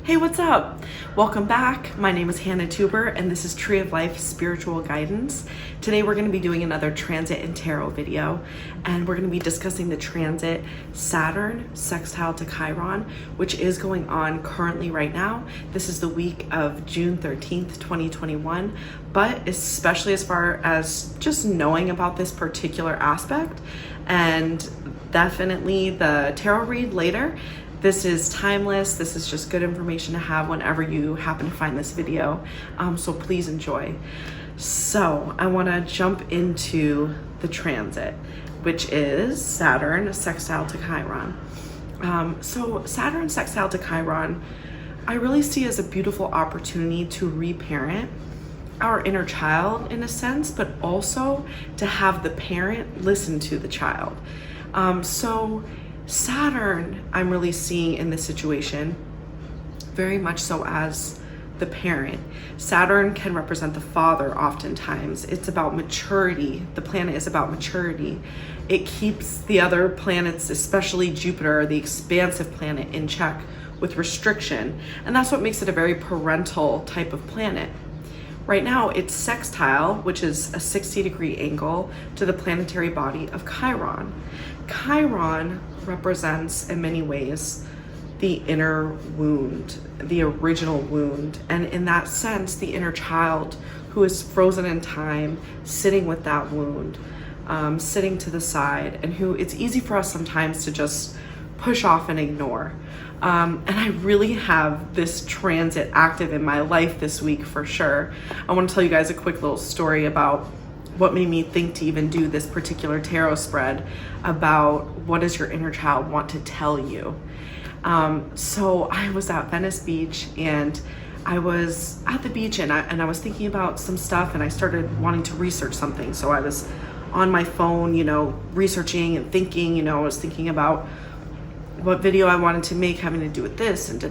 Hey, what's up? Welcome back. My name is Hannah Tuber and this is Tree of Life Spiritual Guidance. Today we're going to be doing another transit and tarot video, and we're going to be discussing the transit Saturn sextile to Chiron, which is going on currently right now. This is the week of June 13th, 2021, but especially as far as just knowing about this particular aspect and definitely the tarot read later. This is timeless. This is just good information to have whenever you happen to find this video. So please enjoy. So I want to jump into the transit, which is Saturn sextile to Chiron. So Saturn sextile to Chiron, I really see as a beautiful opportunity to reparent our inner child in a sense, but also to have the parent listen to the child. So Saturn, I'm really seeing in this situation very much so as the parent. Saturn can represent the father oftentimes. It's about maturity. The planet is about maturity. It keeps the other planets, especially Jupiter, the expansive planet, in check with restriction. And that's what makes it a very parental type of planet. Right now, it's sextile, which is a 60-degree angle to the planetary body of Chiron. Chiron represents, in many ways, the inner wound, the original wound. And in that sense, the inner child who is frozen in time, sitting with that wound, sitting to the side, and who it's easy for us sometimes to just push off and ignore. And I really have this transit active in my life this week for sure. I want to tell you guys a quick little story about what made me think to even do this particular tarot spread about what does your inner child want to tell you. So I was at Venice Beach, and I was at the beach and I was thinking about some stuff, and I started wanting to research something. So I was on my phone, researching and thinking, I was thinking about what video I wanted to make having to do with this and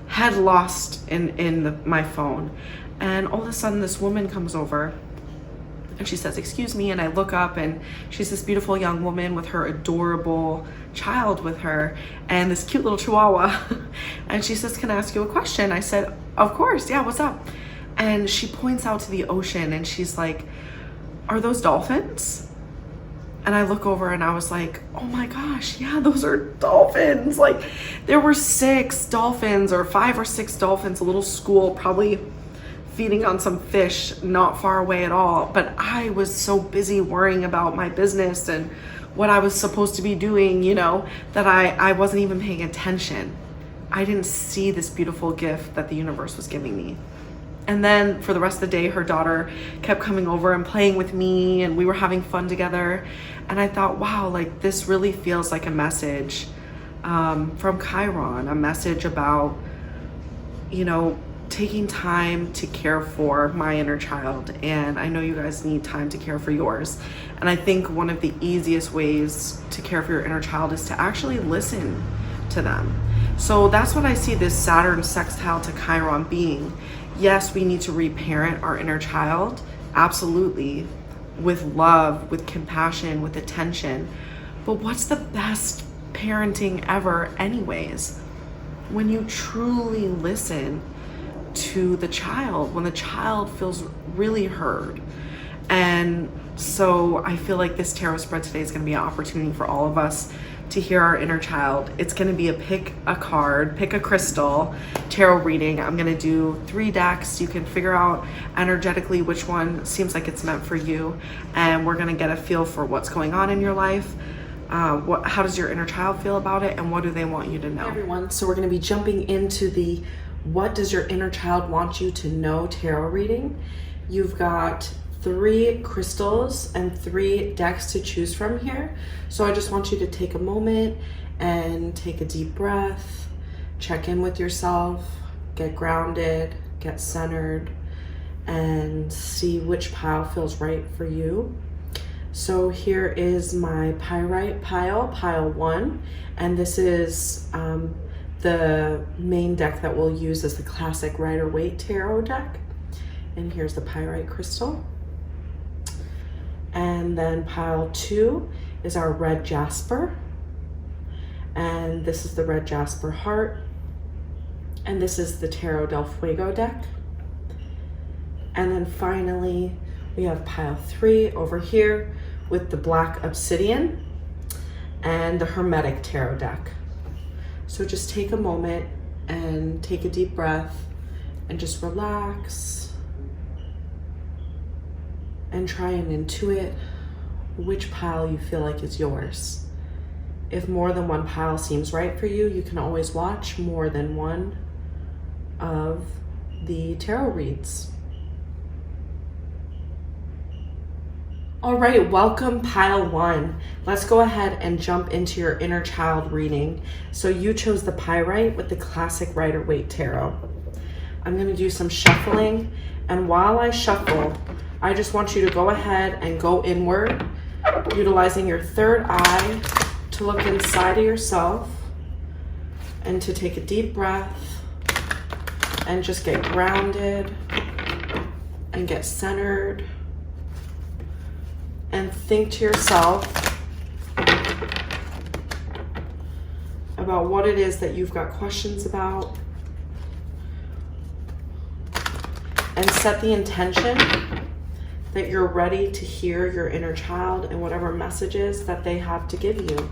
head lost in my phone. And all of a sudden this woman comes over and she says, "Excuse me," and I look up and she's this beautiful young woman with her adorable child with her and this cute little chihuahua. And she says, "Can I ask you a question?" I said, "Of course, yeah, what's up?" And she points out to the ocean and she's like, "Are those dolphins?" And I look over and I was like, oh my gosh, yeah, those are dolphins. Like, there were 6 dolphins or 5 or 6 dolphins, a little school probably feeding on some fish not far away at all. But I was so busy worrying about my business and what I was supposed to be doing, that I wasn't even paying attention. I didn't see this beautiful gift that the universe was giving me. And then for the rest of the day, her daughter kept coming over and playing with me, and we were having fun together. And I thought, wow, like this really feels like a message from Chiron, a message about, taking time to care for my inner child. And I know you guys need time to care for yours. And I think one of the easiest ways to care for your inner child is to actually listen to them. So that's what I see this Saturn sextile to Chiron being. Yes, we need to reparent our inner child, absolutely, with love, with compassion, with attention. But what's the best parenting ever anyways? When you truly listen to the child, when the child feels really heard. And so I feel like this tarot spread today is going to be an opportunity for all of us to hear our inner child. It's going to be a pick a card, pick a crystal tarot reading. I'm going to do 3 decks. You can figure out energetically which one seems like it's meant for you. And we're going to get a feel for what's going on in your life. How does your inner child feel about it? And what do they want you to know? Hey everyone, so we're going to be jumping into the what does your inner child want you to know tarot reading. You've got 3 crystals and 3 decks to choose from here. So I just want you to take a moment and take a deep breath, check in with yourself, get grounded, get centered, and see which pile feels right for you. So here is my pyrite pile, pile 1, and this is the main deck that we'll use as the classic Rider-Waite tarot deck. And here's the pyrite crystal. And then pile 2 is our red jasper. And this is the red jasper heart. And this is the Tarot del Fuego deck. And then finally, we have pile 3 over here with the Black Obsidian and the Hermetic Tarot deck. So just take a moment and take a deep breath and just relax and try and intuit which pile you feel like is yours. If more than one pile seems right for you, you can always watch more than one of the tarot reads. All right, welcome pile 1. Let's go ahead and jump into your inner child reading. So you chose the Pyrite with the classic Rider-Waite Tarot. I'm gonna do some shuffling, and while I shuffle, I just want you to go ahead and go inward, utilizing your third eye to look inside of yourself and to take a deep breath and just get grounded and get centered and think to yourself about what it is that you've got questions about, and set the intention that you're ready to hear your inner child and whatever messages that they have to give you.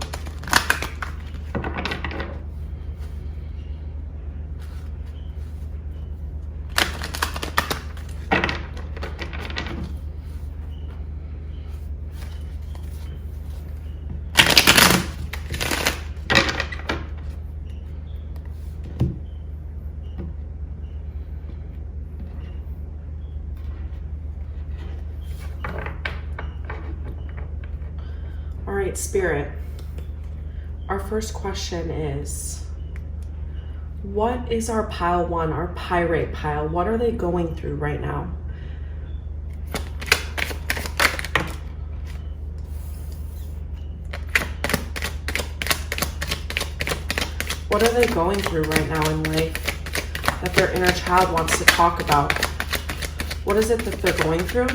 All right, Spirit, our first question is, what is our pile 1, our Pyrite pile? What are they going through right now? What are they going through right now in life that their inner child wants to talk about? What is it that they're going through?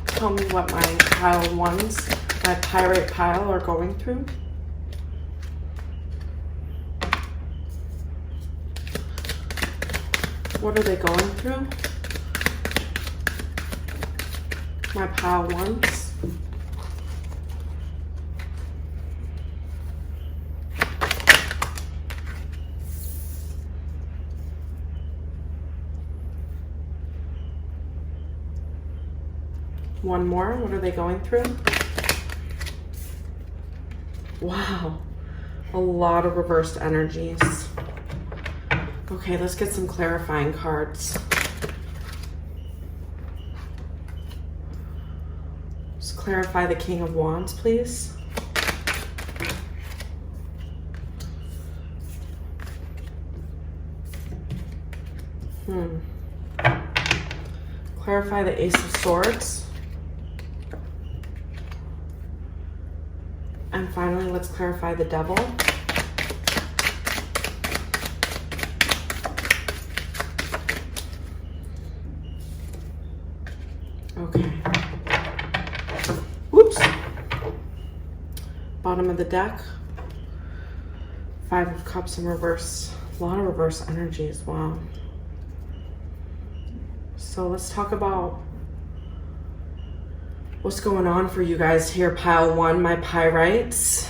Tell me what my pile 1s, my Pyrite pile, are going through. What are they going through? My pile 1s. One more. What are they going through? Wow. A lot of reversed energies. Okay, let's get some clarifying cards. Just clarify the King of Wands, please. Clarify the Ace of Swords. And finally, let's clarify the Devil. Okay. Whoops. Bottom of the deck. 5 of Cups in reverse. A lot of reverse energies. Wow. So let's talk about what's going on for you guys here. Pile 1, my Pyrites.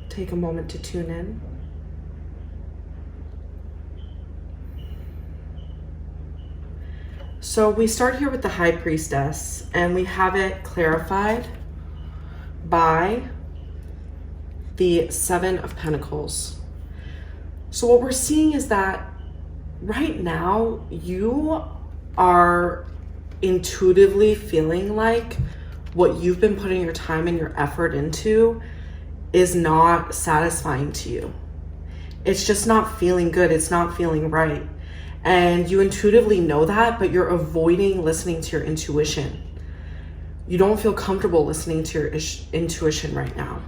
Take a moment to tune in. So we start here with the High Priestess, and we have it clarified by the 7 of Pentacles. So what we're seeing is that right now you are intuitively feeling like what you've been putting your time and your effort into is not satisfying to you. It's just not feeling good. It's not feeling right. And you intuitively know that, but you're avoiding listening to your intuition. You don't feel comfortable listening to your intuition right now.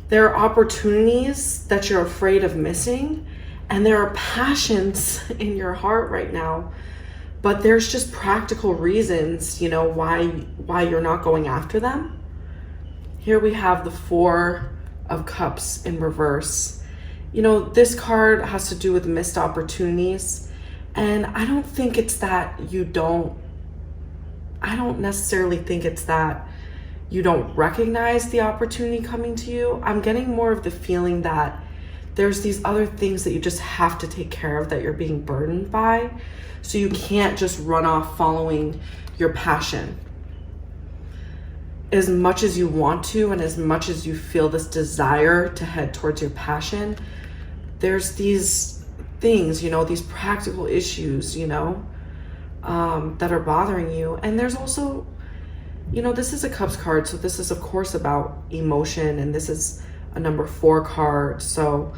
There are opportunities that you're afraid of missing, and there are passions in your heart right now but there's just practical reasons, you know, why you're not going after them. Here we have the Four of Cups in reverse. You know, this card has to do with missed opportunities. And I don't think it's that I don't necessarily think it's that you don't recognize the opportunity coming to you. I'm getting more of the feeling that there's these other things that you just have to take care of that you're being burdened by. So you can't just run off following your passion. As much as you want to, and as much as you feel this desire to head towards your passion, there's these things, you know, these practical issues, you know, that are bothering you. And there's also, you know, this is a Cups card, so this is of course about emotion, and this is a number 4 card. So,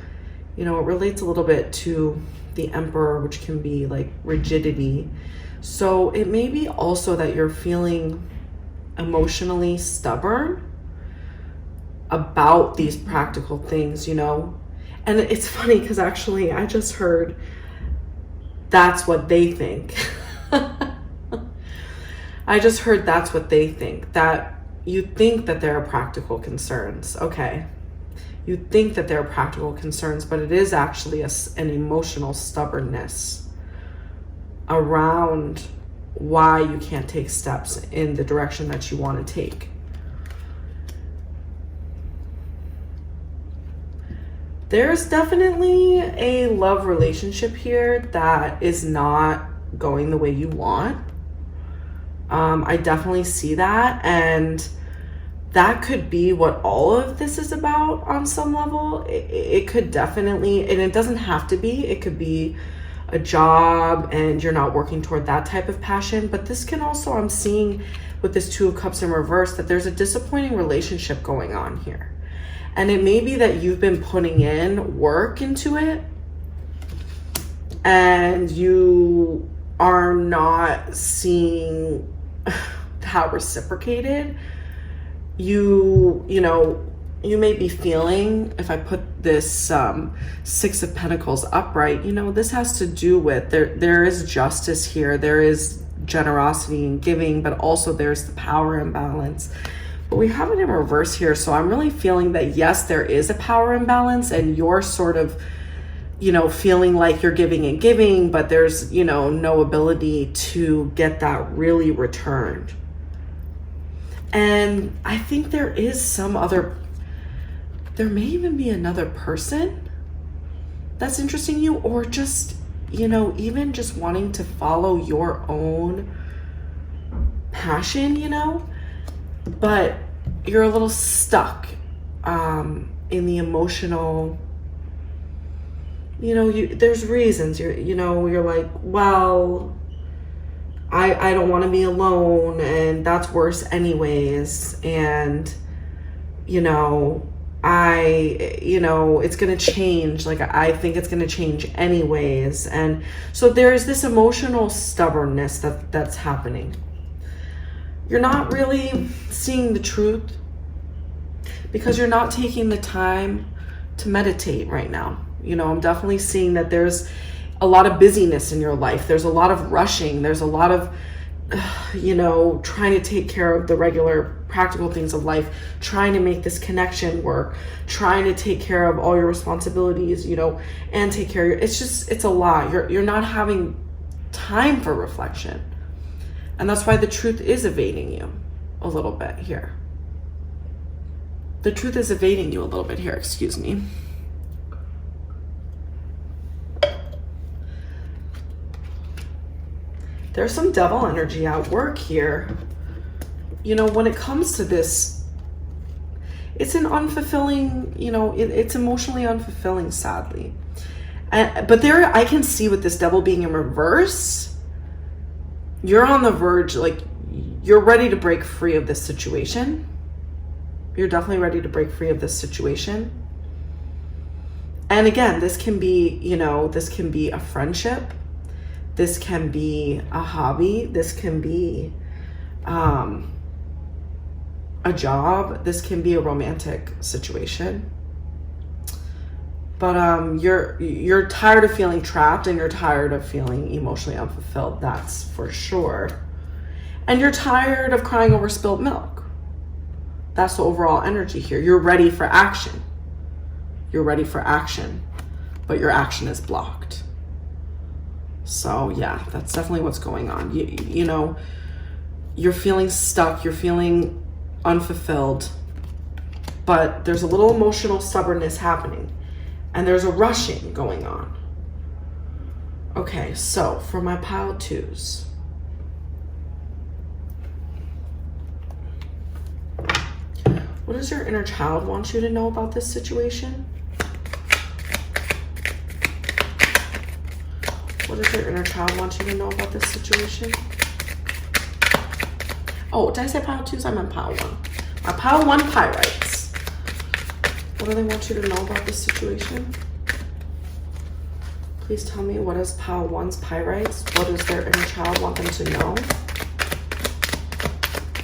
you know, it relates a little bit to the Emperor, which can be like rigidity. So it may be also that you're feeling emotionally stubborn about these practical things, you know. And it's funny because actually I just heard that's what they think. I just heard that's what they think, that you think that there are practical concerns. Okay. You think that there are practical concerns, but it is actually an emotional stubbornness around why you can't take steps in the direction that you want to take. There's definitely a love relationship here that is not going the way you want. I definitely see that, and that could be what all of this is about on some level. It could definitely, and it doesn't have to be, it could be a job and you're not working toward that type of passion. But this can also, I'm seeing with this Two of Cups in reverse, that there's a disappointing relationship going on here. And it may be that you've been putting in work into it and you are not seeing how reciprocated. You know, you may be feeling, if I put this Six of Pentacles upright, you know, this has to do with, there is justice here. There is generosity and giving, but also there's the power imbalance. But we have it in reverse here. So I'm really feeling that, yes, there is a power imbalance and you're sort of, you know, feeling like you're giving, but there's, you know, no ability to get that really returned. And I think there is there may even be another person that's interesting you, or just, you know, even just wanting to follow your own passion, you know, but you're a little stuck in the emotional, you know, there's reasons you're like, well, I don't want to be alone, and that's worse anyways. And, you know, it's going to change. Like, I think it's going to change anyways. And so there's this emotional stubbornness that's happening. You're not really seeing the truth because you're not taking the time to meditate right now. You know, I'm definitely seeing that there's a lot of busyness in your life. There's a lot of rushing. There's a lot of, you know, trying to take care of the regular practical things of life, trying to make this connection work, trying to take care of all your responsibilities, you know, and take care of your, it's a lot. You're not having time for reflection. And that's why the truth is evading you a little bit here. The truth is evading you a little bit here, excuse me. There's some devil energy at work here. You know, when it comes to this, it's an unfulfilling, you know, it's emotionally unfulfilling, sadly. But there, I can see with this devil being in reverse, you're on the verge, like, you're ready to break free of this situation. You're definitely ready to break free of this situation. And again, this can be, you know, this can be a friendship. This can be a hobby. This can be a job. This can be a romantic situation. But you're tired of feeling trapped, and you're tired of feeling emotionally unfulfilled. That's for sure. And you're tired of crying over spilled milk. That's the overall energy here. You're ready for action. You're ready for action, but your action is blocked. So yeah, that's definitely what's going on. You know, you're feeling stuck. You're feeling unfulfilled, but there's a little emotional stubbornness happening. And there's a rushing going on. Okay, so for my pile twos. What does your inner child want you to know about this situation? What does your inner child want you to know about this situation? Oh, did I say pile twos? I meant pile one. My pile one pyrites. What do they want you to know about this situation? Please tell me, what is pile one's pyrites? What does their inner child want them to know?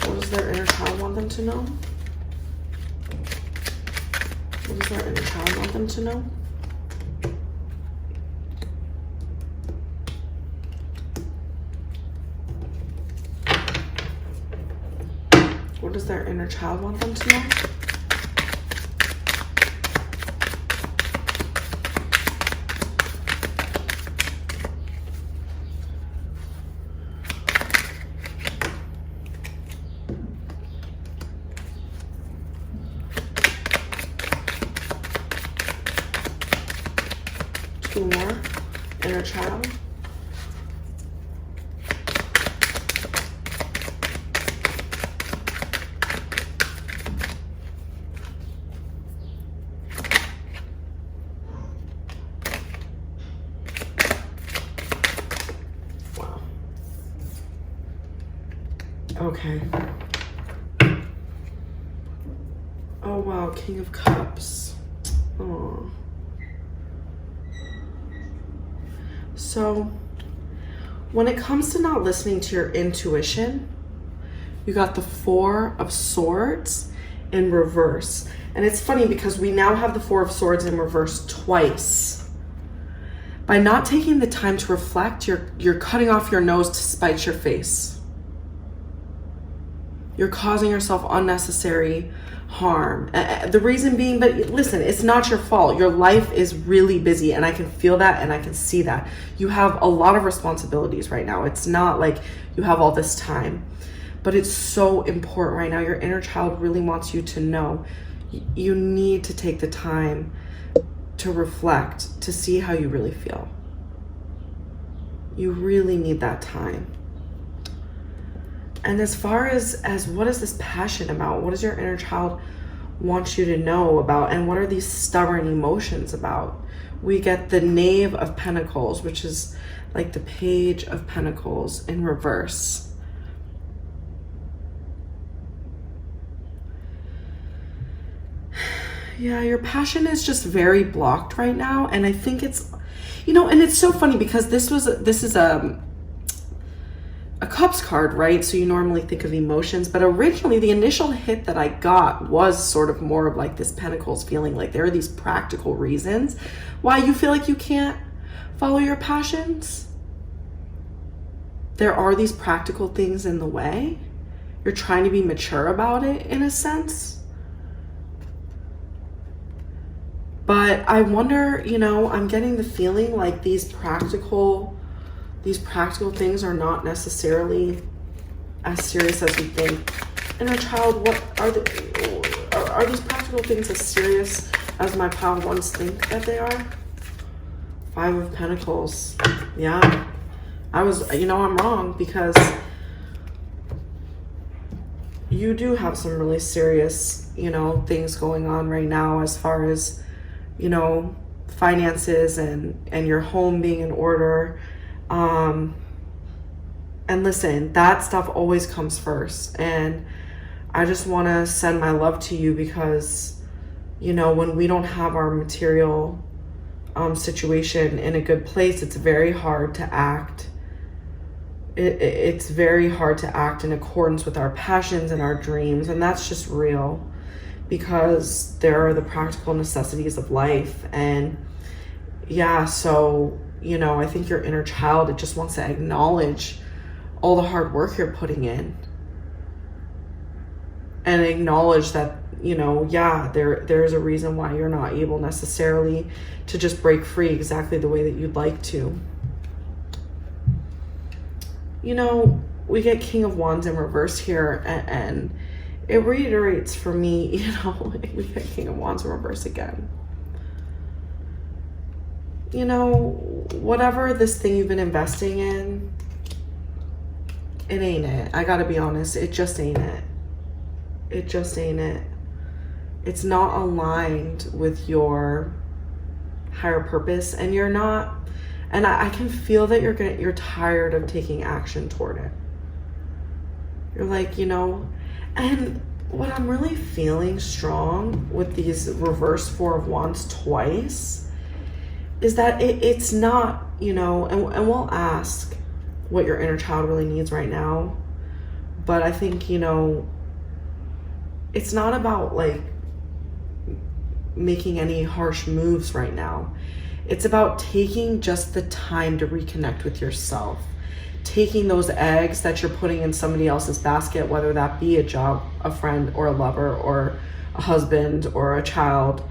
What does their inner child want them to know? What does their inner child want them to know? What does their inner child want them to know? Two more. Inner child. Wow. Okay. Oh wow, King of Cups. Oh. So when it comes to not listening to your intuition, you got the Four of Swords in reverse. And it's funny because we now have the Four of Swords in reverse twice. By not taking the time to reflect, you're cutting off your nose to spite your face. You're causing yourself unnecessary harm. The reason being, but listen, it's not your fault. Your life is really busy, and I can feel that and I can see that. You have a lot of responsibilities right now. It's not like you have all this time, but it's so important right now. Your inner child really wants you to know you need to take the time to reflect, to see how you really feel. You really need that time. And as far as what is this passion about? What does your inner child want you to know about? And what are these stubborn emotions about? We get the Knave of Pentacles, which is like the Page of Pentacles in reverse. Yeah, your passion is just very blocked right now. And I think it's, you know, and it's so funny because this is a Cups card, right? So you normally think of emotions, but originally the initial hit that I got was sort of more of like this Pentacles feeling, like there are these practical reasons why you feel like you can't follow your passions. There are these practical things in the way. You're trying to be mature about it in a sense. But I wonder, you know, I'm getting the feeling like these practical things are not necessarily as serious as you think. Inner child, what are these practical things as serious as my pile ones think that they are? Five of Pentacles. Yeah, I was, you know, I'm wrong, because you do have some really serious, you know, things going on right now as far as, you know, finances and your home being in order. And listen, that stuff always comes first. And I just want to send my love to you because, you know, when we don't have our material situation in a good place, it's very hard to act. It's very hard to act in accordance with our passions and our dreams. And that's just real. because there are the practical necessities of life. And yeah, so, you know, I think your inner child, it just wants to acknowledge all the hard work you're putting in and acknowledge that, you know, yeah, there's a reason why you're not able necessarily to just break free exactly the way that you'd like to. You know, we get King of Wands in reverse here, and it reiterates for me, you know, we get King of Wands in reverse again. You know, whatever this thing you've been investing in, it ain't it. I gotta be honest, it just ain't it. It just ain't it. It's not aligned with your higher purpose, and you're not, and I can feel that you're tired of taking action toward it. You're like, you know, and what I'm really feeling strong with these reverse Four of Wands twice is that it's not, you know, and we'll ask what your inner child really needs right now. But I think, you know, it's not about like making any harsh moves right now. It's about taking just the time to reconnect with yourself. Taking those eggs that you're putting in somebody else's basket, whether that be a job, a friend, or a lover, or a husband, or a child,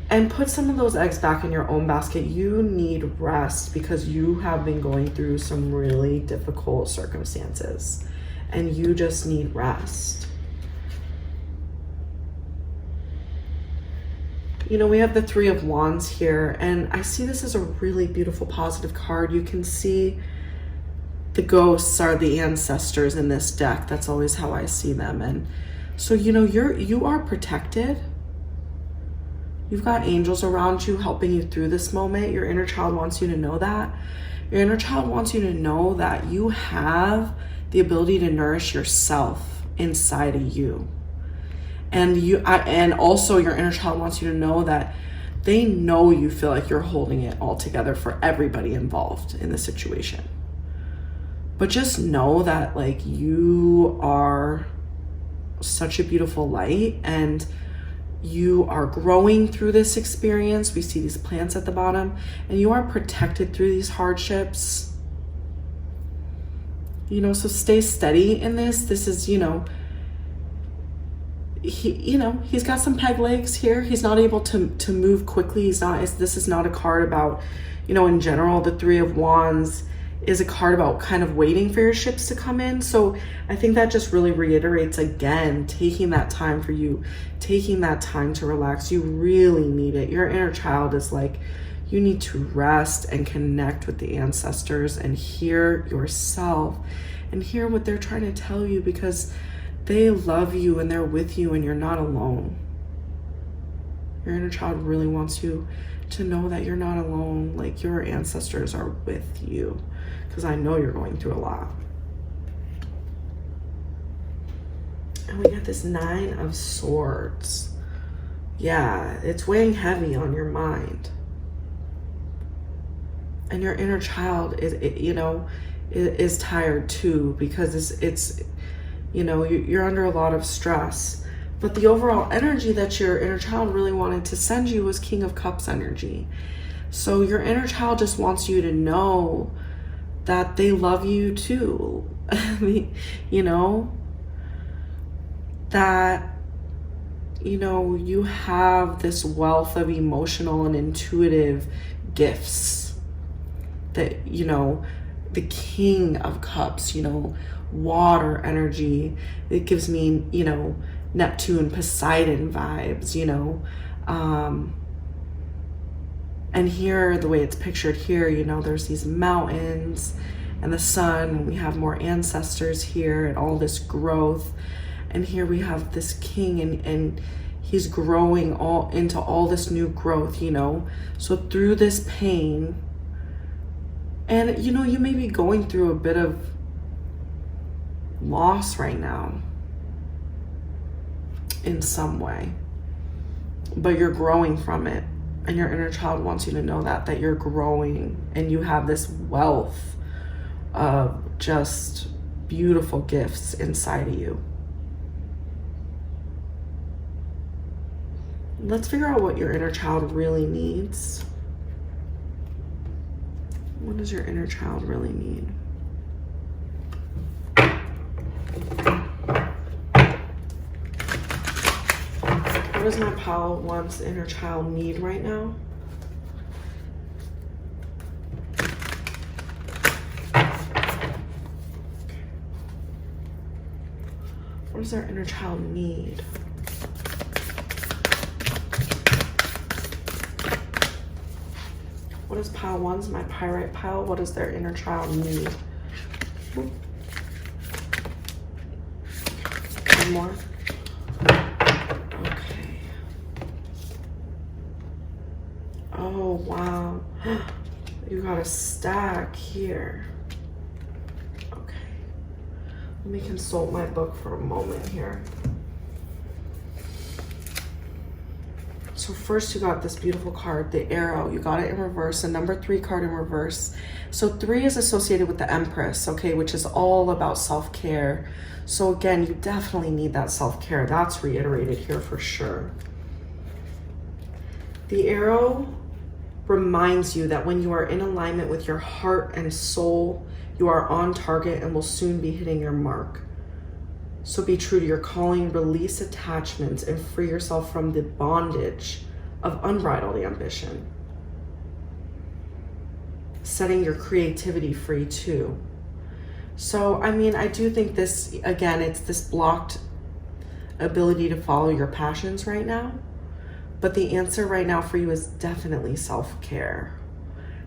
and put some of those eggs back in your own basket. You need rest because you have been going through some really difficult circumstances, and you just need rest. You know, we have the Three of Wands here, and I see this as a really beautiful, positive card. You can see the ghosts are the ancestors in this deck. That's always how I see them. And so, you know, you are protected. You've got angels around you helping you through this moment. Your inner child wants you to know that. Your inner child wants you to know that you have the ability to nourish yourself inside of you. And also your inner child wants you to know that they know you feel like you're holding it all together for everybody involved in the situation. But just know that, like, you are such a beautiful light, and you are growing through this experience. We see these plants at the bottom, and you are protected through these hardships. You know, so stay steady in this. This is, you know, he's got some peg legs here. He's not able to move quickly. This is not a card about, you know, in general, the Three of Wands is a card about kind of waiting for your ships to come in. So I think that just really reiterates again, taking that time for you, taking that time to relax. You really need it. Your inner child is like, you need to rest and connect with the ancestors and hear yourself and hear what they're trying to tell you, because they love you and they're with you and you're not alone. Your inner child really wants you to know that you're not alone. Like, your ancestors are with you, because I know you're going through a lot. And we got this Nine of Swords. Yeah, it's weighing heavy on your mind. And your inner child is tired too, because it's you know, you're under a lot of stress. But the overall energy that your inner child really wanted to send you was King of Cups energy. So your inner child just wants you to know that they love you too. You know, that, you know, you have this wealth of emotional and intuitive gifts that, you know, the King of Cups, you know, water energy. It gives me, you know, Neptune, Poseidon vibes, you know. And here, the way it's pictured here, you know, there's these mountains and the sun, and we have more ancestors here and all this growth. And here we have this king, and he's growing all into all this new growth, you know. So through this pain, and, you know, you may be going through a bit of loss right now in some way, but you're growing from it, and your inner child wants you to know that you're growing, and you have this wealth of just beautiful gifts inside of you. Let's figure out what your inner child really needs. What does your inner child really need? What does my pile of wands inner child need right now? What does our inner child need? What does pile ones, my pyrite pile, what does their inner child need? One more. Okay. Oh, wow. You got a stack here. Okay. Let me consult my book for a moment here. So first you got this beautiful card, the arrow. You got it in reverse, a number 3 card in reverse. So 3 is associated with the Empress, okay, which is all about self-care. So again, you definitely need that self-care. That's reiterated here for sure. The arrow reminds you that when you are in alignment with your heart and soul, you are on target and will soon be hitting your mark. So be true to your calling, release attachments, and free yourself from the bondage of unbridled ambition. Setting your creativity free too. So, I mean, I do think this, again, it's this blocked ability to follow your passions right now. But the answer right now for you is definitely self-care.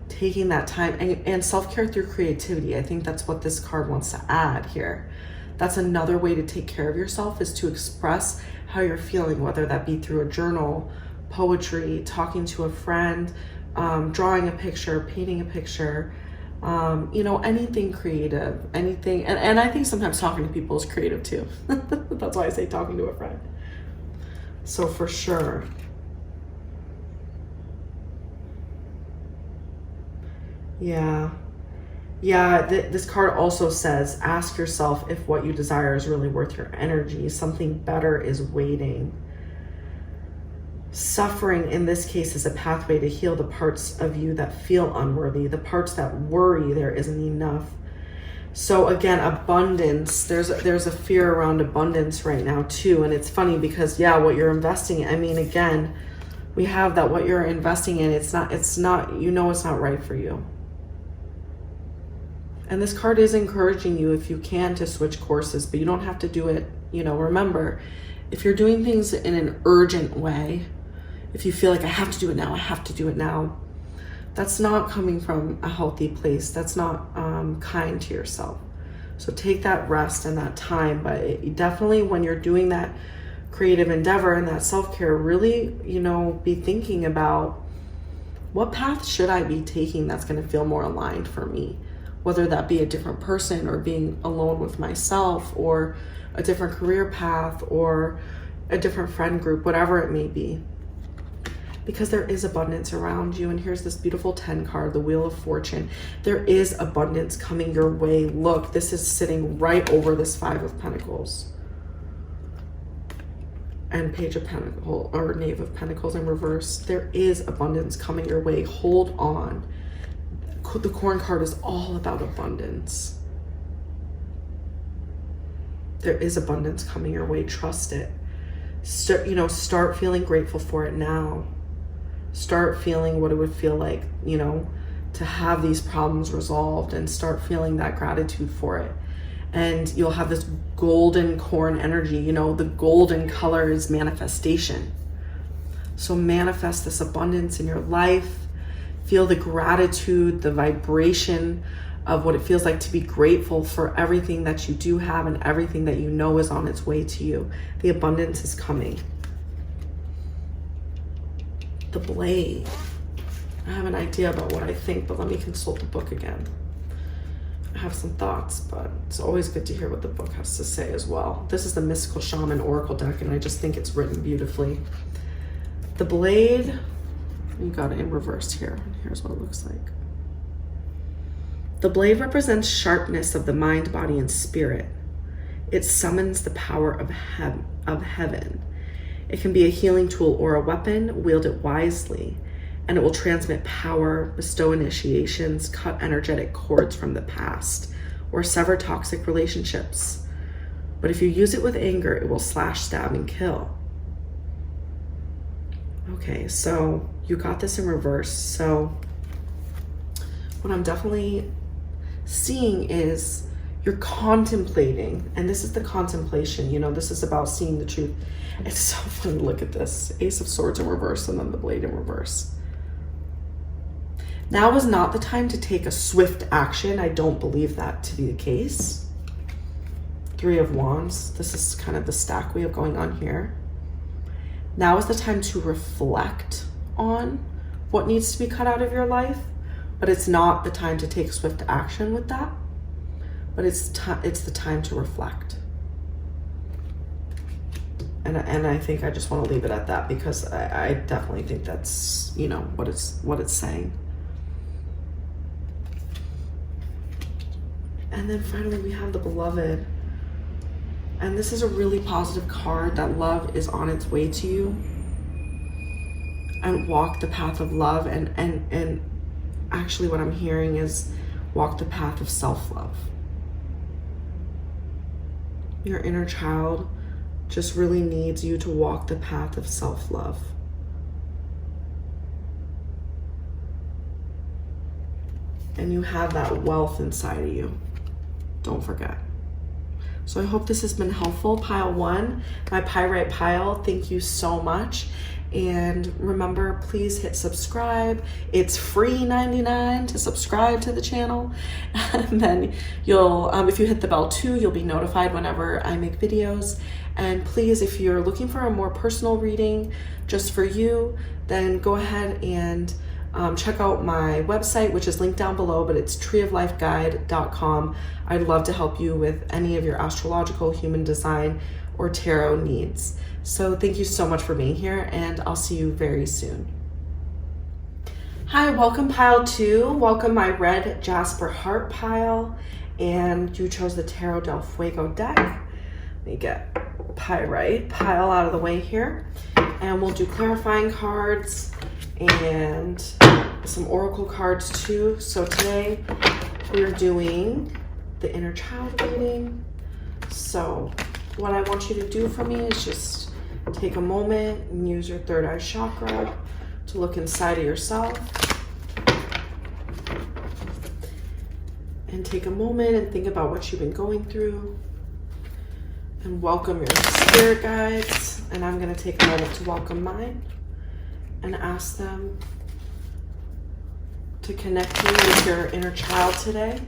Taking that time and self-care through creativity. I think that's what this card wants to add here. That's another way to take care of yourself, is to express how you're feeling, whether that be through a journal, poetry, talking to a friend, drawing a picture, painting a picture, you know, anything creative, anything. And I think sometimes talking to people is creative too. That's why I say talking to a friend. So for sure. Yeah, this card also says, ask yourself if what you desire is really worth your energy. Something better is waiting. Suffering in this case is a pathway to heal the parts of you that feel unworthy, the parts that worry there isn't enough. So again, abundance, there's a fear around abundance right now too. And it's funny because, yeah, what you're investing in, I mean, again, we have that what you're investing in, it's not, you know, it's not right for you. And this card is encouraging you, if you can, to switch courses, but you don't have to do it. You know, remember, if you're doing things in an urgent way, if you feel like I have to do it now, I have to do it now, that's not coming from a healthy place. That's not kind to yourself. So take that rest and that time, but definitely when you're doing that creative endeavor and that self-care, really, you know, be thinking about what path should I be taking that's going to feel more aligned for me. Whether that be a different person or being alone with myself or a different career path or a different friend group, whatever it may be. Because there is abundance around you. And here's this beautiful 10 card, the Wheel of Fortune. There is abundance coming your way. Look, this is sitting right over this 5 of Pentacles. And Page of Pentacles, or Knave of Pentacles in reverse. There is abundance coming your way. Hold on. The Corn card is all about abundance. There is abundance coming your way. Trust it. Start feeling grateful for it now. Start feeling what it would feel like, you know, to have these problems resolved, and start feeling that gratitude for it. And you'll have this golden corn energy. You know, the golden color is manifestation. So manifest this abundance in your life. Feel the gratitude, the vibration of what it feels like to be grateful for everything that you do have and everything that you know is on its way to you. The abundance is coming. The Blade. I have an idea about what I think, but let me consult the book again. I have some thoughts, but it's always good to hear what the book has to say as well. This is the Mystical Shaman Oracle deck, and I just think it's written beautifully. The Blade, you got it in reverse here. Here's what it looks like. The blade represents sharpness of the mind, body, and spirit. It summons the power of heaven. It can be a healing tool or a weapon. Wield it wisely, and it will transmit power, bestow initiations, cut energetic cords from the past, or sever toxic relationships. But if you use it with anger, it will slash, stab, and kill. Okay, so you got this in reverse. So what I'm definitely seeing is you're contemplating, and this is the contemplation, you know, this is about seeing the truth. It's so fun to look at this. Ace of Swords in reverse and then the Blade in reverse. Now is not the time to take a swift action. I don't believe that to be the case. Three of Wands. This is kind of the stack we have going on here. Now is the time to reflect on what needs to be cut out of your life, but it's not the time to take swift action with that. But it's the time to reflect. And I think I just want to leave it at that, because I definitely think that's, you know, what it's saying. And then finally we have the Beloved. And this is a really positive card, that love is on its way to you. And walk the path of love. And actually what I'm hearing is walk the path of self-love. Your inner child just really needs you to walk the path of self-love. And you have that wealth inside of you. Don't forget. So I hope this has been helpful. Pile 1, my Pyrite pile, thank you so much. And remember, please hit subscribe. It's free 99 to subscribe to the channel. And then you'll, if you hit the bell too, you'll be notified whenever I make videos. And please, if you're looking for a more personal reading just for you, then go ahead and check out my website, which is linked down below, but it's treeoflifeguide.com. I'd love to help you with any of your astrological, human design, or tarot needs. So thank you so much for being here, and I'll see you very soon. Hi, welcome pile 2. Welcome my red Jasper heart pile, and you chose the Tarot del Fuego deck. Let me get Pyrite pile out of the way here, and we'll do clarifying cards and some oracle cards too. So today we're doing the inner child reading. So what I want you to do for me is just take a moment and use your third eye chakra to look inside of yourself. And take a moment and think about what you've been going through. And welcome your spirit guides. And I'm going to take a moment to welcome mine and ask them to connect you with your inner child today,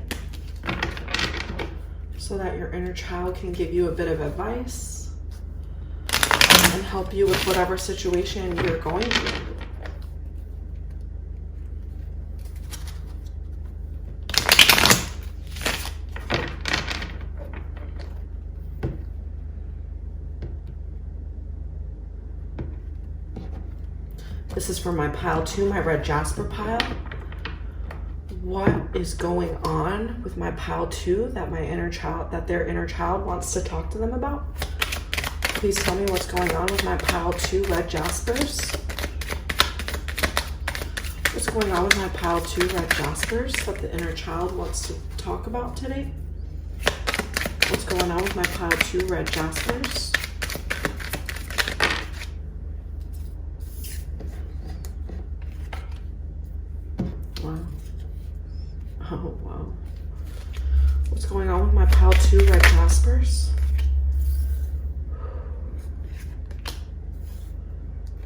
so that your inner child can give you a bit of advice and help you with whatever situation you're going through. This is for my pile 2, my red Jasper pile. What is going on with my pile 2 that their inner child wants to talk to them about? Please tell me what's going on with my pile 2 red Jaspers. What's going on with my pile 2 red Jaspers that the inner child wants to talk about today? What's going on with my pile 2 red Jaspers? Wow. Oh, wow. What's going on with my pile 2 red Jaspers?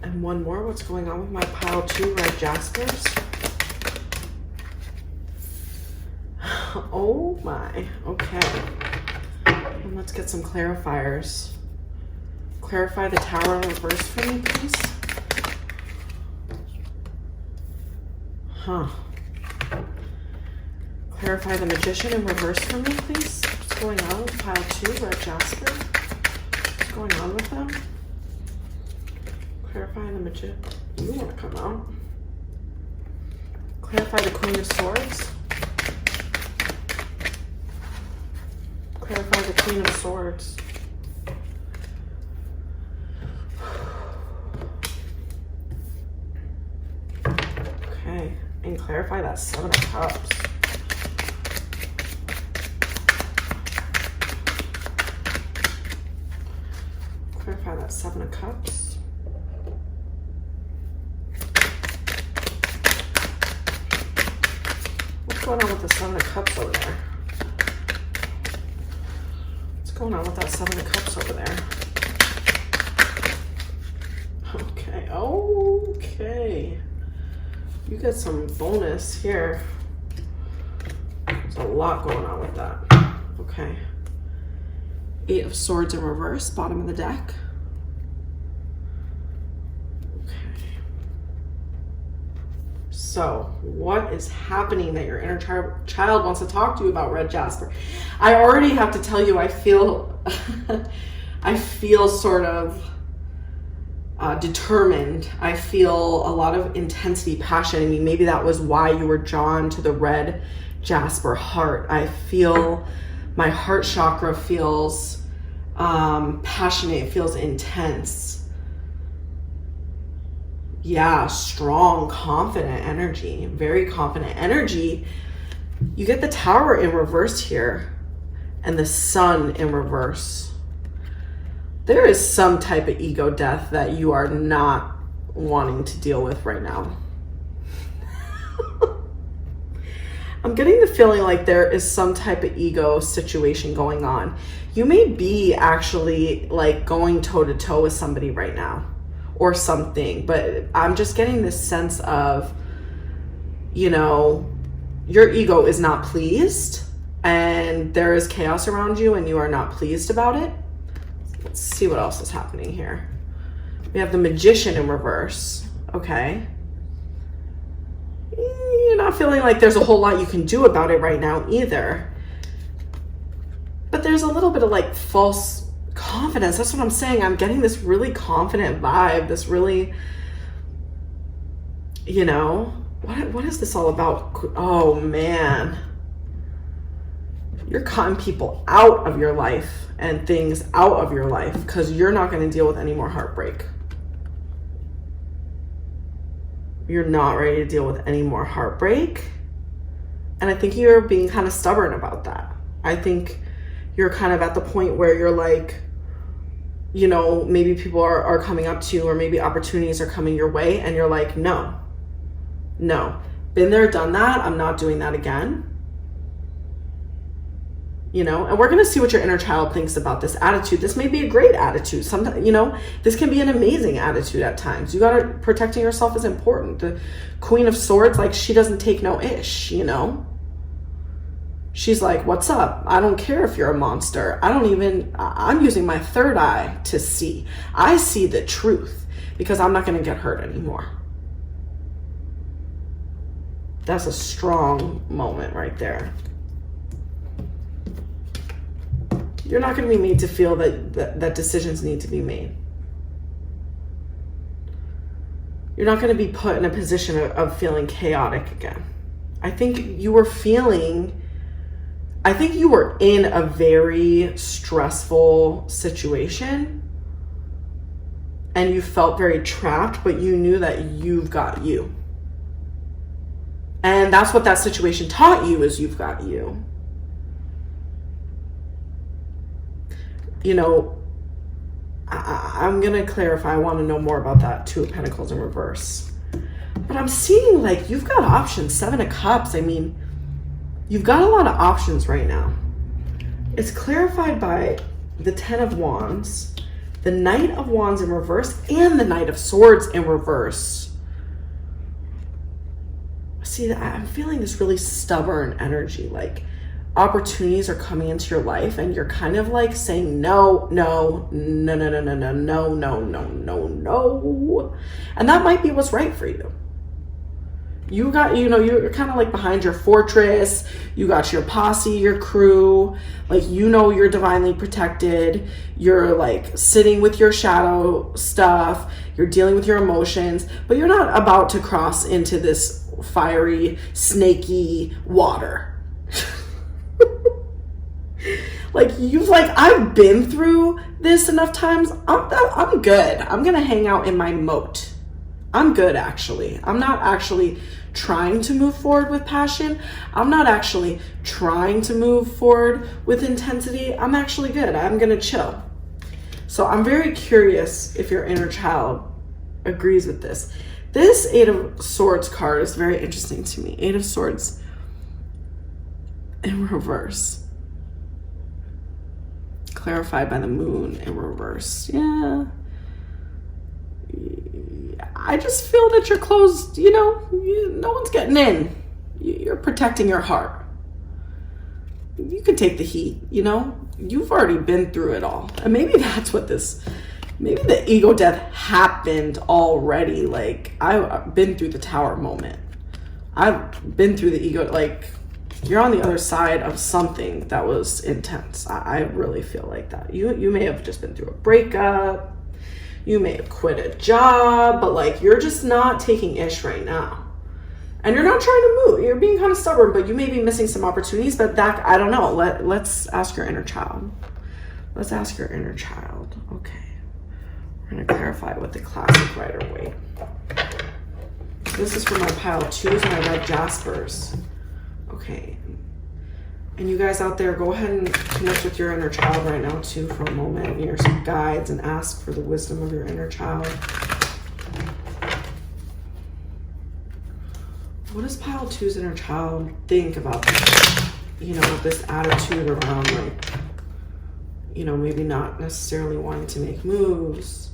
And one more. What's going on with my pile 2 red Jaspers? Oh my. Okay. And let's get some clarifiers. Clarify the Tower in reverse for me, please. Huh. Clarify the Magician in reverse for me, please. What's going on with pile 2 red Jasper? What's going on with them? Clarify the Magician. You want to come out. Clarify the Queen of Swords. Clarify the Queen of Swords. Okay, and clarify that Seven of Cups. Clarify that Seven of Cups. What's going on with the Seven of Cups over there? What's going on with that Seven of Cups over there? Okay, okay. You get some bonus here. There's a lot going on with that. Okay. Eight of Swords in reverse, bottom of the deck. Okay. So, what is happening that your inner child wants to talk to you about, Red Jasper? I already have to tell you, I feel, I feel sort of determined. I feel a lot of intensity, passion. I mean, maybe that was why you were drawn to the Red Jasper heart. I feel my heart chakra feels passionate, it feels intense. Yeah, strong, confident energy, very confident energy. You get the Tower in reverse here and the Sun in reverse. There is some type of ego death that you are not wanting to deal with right now. I'm getting the feeling like there is some type of ego situation going on. You may be actually like going toe to toe with somebody right now or something, but I'm just getting this sense of, you know, your ego is not pleased and there is chaos around you and you are not pleased about it. Let's see what else is happening here. We have the Magician in reverse. Okay. You're not feeling like there's a whole lot you can do about it right now either. But there's a little bit of like false confidence. That's what I'm saying. I'm getting this really confident vibe, this really, you know, what is this all about? Oh man. You're cutting people out of your life and things out of your life because you're not going to deal with any more heartbreak. You're not ready to deal with any more heartbreak. And I think you're being kind of stubborn about that. I think you're kind of at the point where you're like, you know, maybe people are coming up to you or maybe opportunities are coming your way and you're like, no, been there, done that. I'm not doing that again. You know, and we're going to see what your inner child thinks about this attitude. This may be a great attitude. Sometimes, you know, this can be an amazing attitude at times. You got to, protecting yourself is important. The Queen of Swords, like, she doesn't take no ish, you know. She's like, what's up? I don't care if you're a monster. I'm using my third eye to see. I see the truth because I'm not going to get hurt anymore. That's a strong moment right there. You're not going to be made to feel that decisions need to be made. You're not going to be put in a position of feeling chaotic again. I think you were in a very stressful situation and you felt very trapped, but you knew that you've got you. And that's what that situation taught you, is you've got you. You know, I'm going to clarify. I want to know more about that Two of Pentacles in reverse. But I'm seeing like you've got options. Seven of Cups. I mean, you've got a lot of options right now. It's clarified by the Ten of Wands, the Knight of Wands in reverse, and the Knight of Swords in reverse. See, I'm feeling this really stubborn energy, like opportunities are coming into your life and you're kind of like saying no. And that might be what's right for you. You got, you know, you're kind of like behind your fortress. You got your posse, your crew. Like, you know, you're divinely protected. You're like sitting with your shadow stuff. You're dealing with your emotions, but you're not about to cross into this fiery, snaky water. Like, I've been through this enough times. I'm good. I'm going to hang out in my moat. I'm good, actually. I'm not actually trying to move forward with passion. I'm not actually trying to move forward with intensity. I'm actually good. I'm going to chill. So I'm very curious if your inner child agrees with this. This Eight of Swords card is very interesting to me. Eight of Swords in reverse. Clarified by the Moon in reverse. Yeah. I just feel that you're closed, no one's getting in. You're protecting your heart. You can take the heat, You've already been through it all. And maybe that's what maybe the ego death happened already. Like, I've been through the tower moment. I've been through the ego, like, you're on the other side of something that was intense. I really feel like that. You may have just been through a breakup. You may have quit a job, but like, you're just not taking ish right now. And you're not trying to move. You're being kind of stubborn, but you may be missing some opportunities, but that, I don't know. Let's ask your inner child. Let's ask your inner child. Okay. We're going to clarify with the classic Rider-Waite. This is for my pile 2s and my red jaspers. Okay. And you guys out there, go ahead and connect with your inner child right now too for a moment. Here's some guides and ask for the wisdom of your inner child. What does pile 2's inner child think about this attitude around, like, maybe not necessarily wanting to make moves,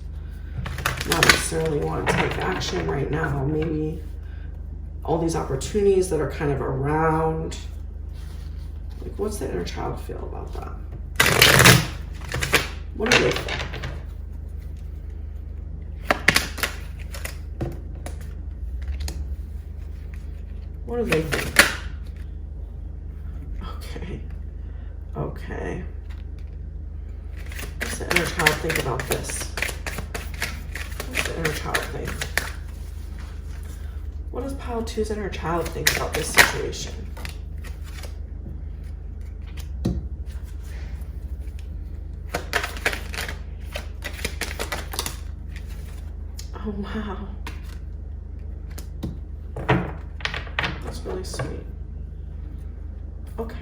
not necessarily wanting to take action right now, maybe all these opportunities that are kind of around. Like, what's the inner child feel about that? What do they feel? What do they think? Okay. What's the inner child think about this? What's the inner child think? What does pile 2's inner child think about this situation? Oh, wow. That's really sweet. Okay.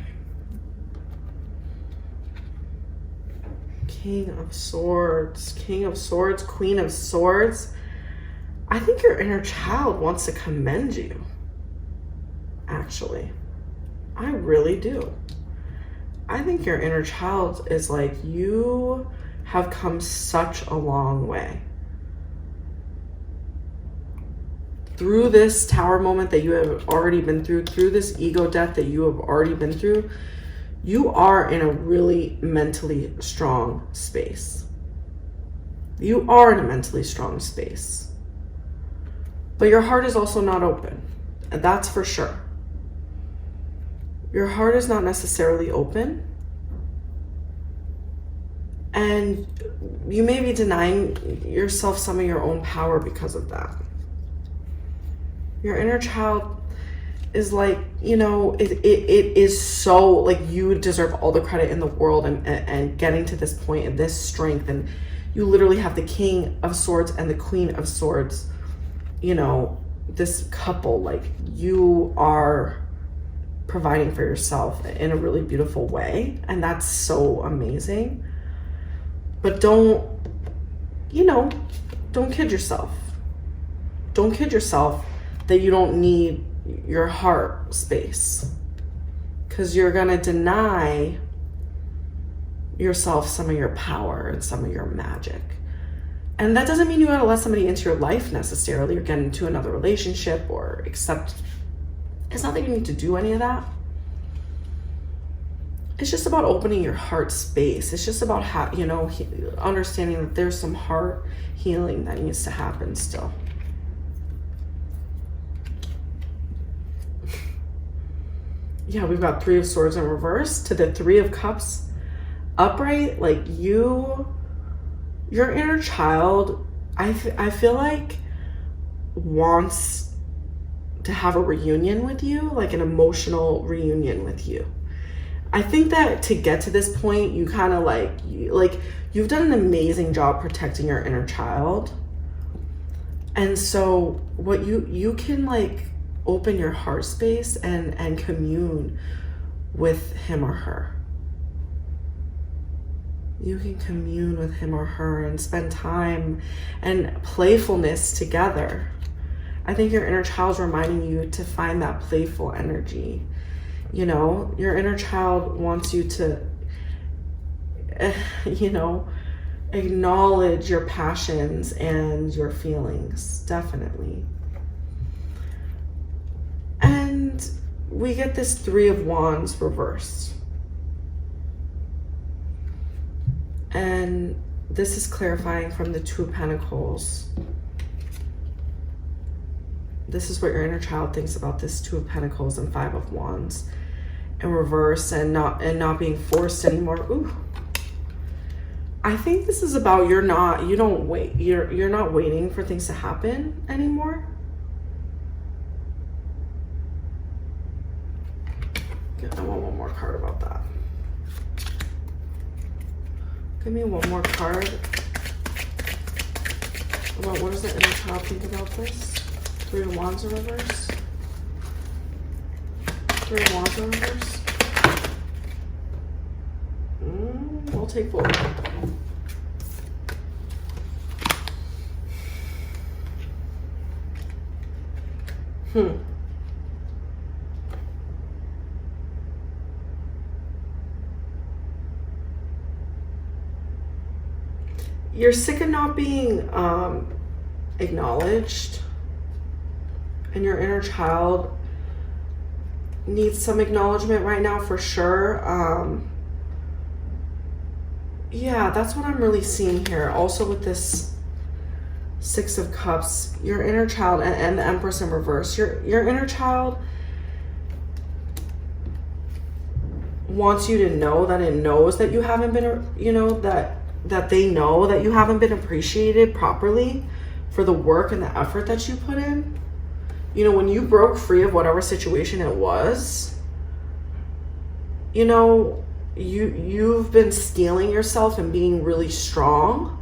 King of Swords, Queen of Swords. I think your inner child wants to commend you, actually. I really do. I think your inner child is like, you have come such a long way. Through this tower moment that you have already been through this ego death that you have already been through, you are in a really mentally strong space. You are in a mentally strong space. But your heart is also not open, and that's for sure. Your heart is not necessarily open, and you may be denying yourself some of your own power because of that. Your inner child is like, it is so, like, you deserve all the credit in the world and getting to this point and this strength. And you literally have the King of Swords and the Queen of Swords, this couple, like, you are providing for yourself in a really beautiful way. And that's so amazing. But don't kid yourself. Don't kid yourself that you don't need your heart space, because you're going to deny yourself some of your power and some of your magic. And that doesn't mean you got to let somebody into your life necessarily, or get into another relationship, or accept. It's not that you need to do any of that. It's just about opening your heart space. It's just about understanding that there's some heart healing that needs to happen still. Yeah, we've got Three of Swords in reverse to the Three of Cups upright. Like, your inner child, I feel like, wants to have a reunion with you, like an emotional reunion with you. I think that to get to this point, you kind of you've done an amazing job protecting your inner child. And so what you can like open your heart space and commune with him or her. You can commune with him or her and spend time and playfulness together. I think your inner child's reminding you to find that playful energy. You know, your inner child wants you to, you know, acknowledge your passions and your feelings, definitely. And we get this Three of Wands reversed. And this is clarifying from the Two of Pentacles. This is what your inner child thinks about this Two of Pentacles and Five of Wands in reverse, and not being forced anymore. Ooh. I think this is about you're not waiting for things to happen anymore. I want one more card about that. Give me one more card about what does the inner child think about this? Three of Wands in reverse. Three of Wands in reverse. We'll take both. You're sick of not being acknowledged, and your inner child needs some acknowledgement right now for sure. Yeah, that's what I'm really seeing here. Also with this Six of Cups, your inner child and the Empress in reverse, your inner child wants you to know that it knows that you haven't been, you know, that they know that you haven't been appreciated properly for the work and the effort that you put in. You know, when you broke free of whatever situation it was, you know, you've been steeling yourself and being really strong,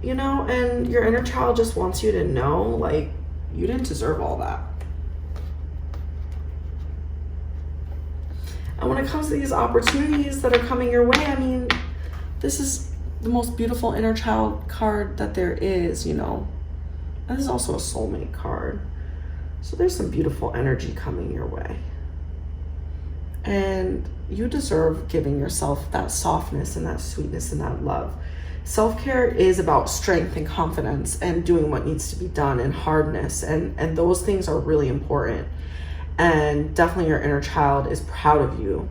you know, and your inner child just wants you to know, like, you didn't deserve all that. And when it comes to these opportunities that are coming your way, I mean, this is the most beautiful inner child card that there is, you know. And this is also a soulmate card. So there's some beautiful energy coming your way. And you deserve giving yourself that softness and that sweetness and that love. Self-care is about strength and confidence and doing what needs to be done and hardness. And those things are really important. And definitely your inner child is proud of you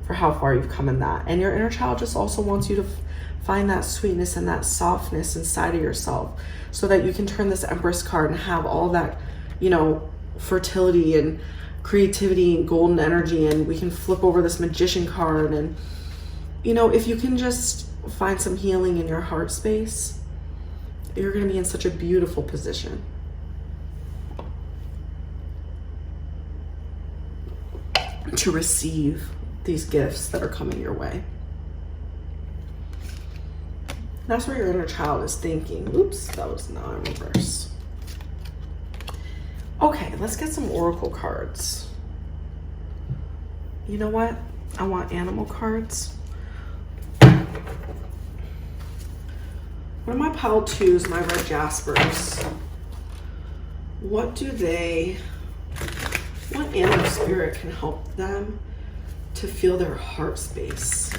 for how far you've come in that. And your inner child just also wants you to find that sweetness and that softness inside of yourself so that you can turn this Empress card and have all that, you know, fertility and creativity and golden energy, and we can flip over this Magician card. And, you know, if you can just find some healing in your heart space, you're going to be in such a beautiful position. To receive these gifts that are coming your way. That's where your inner child is thinking. Oops, that was not in reverse. Okay, let's get some oracle cards. You know what? I want animal cards. One of my pile twos, my red jaspers. What animal spirit can help them to feel their heart space?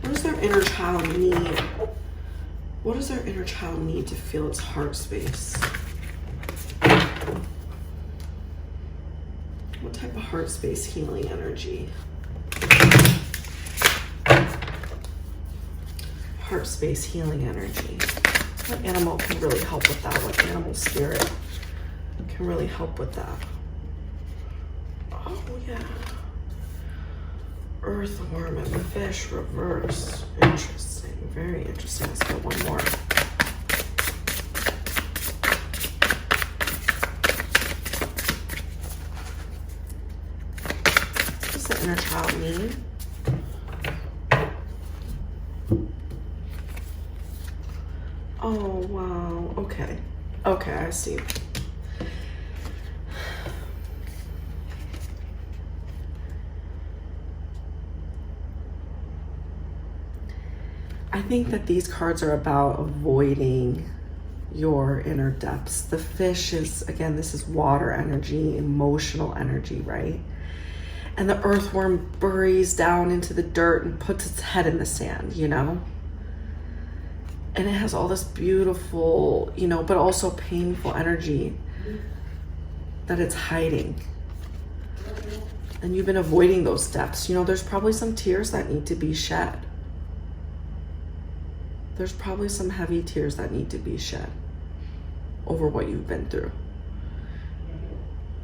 What does their inner child need? What does their inner child need to feel its heart space? What type of heart space healing energy? Heart space healing energy. What animal can really help with that? What animal spirit can really help with that? Oh, yeah. Earthworm and the fish reverse. Interesting. Very interesting. Let's get one more. What does the inner child need Oh, wow. Okay. Okay, I see. I think that these cards are about avoiding your inner depths. The fish is, again, this is water energy, emotional energy, right? And the earthworm buries down into the dirt and puts its head in the sand, you know? And it has all this beautiful, you know, but also painful energy that it's hiding. And you've been avoiding those depths. You know, there's probably some tears that need to be shed. There's probably some heavy tears that need to be shed over what you've been through.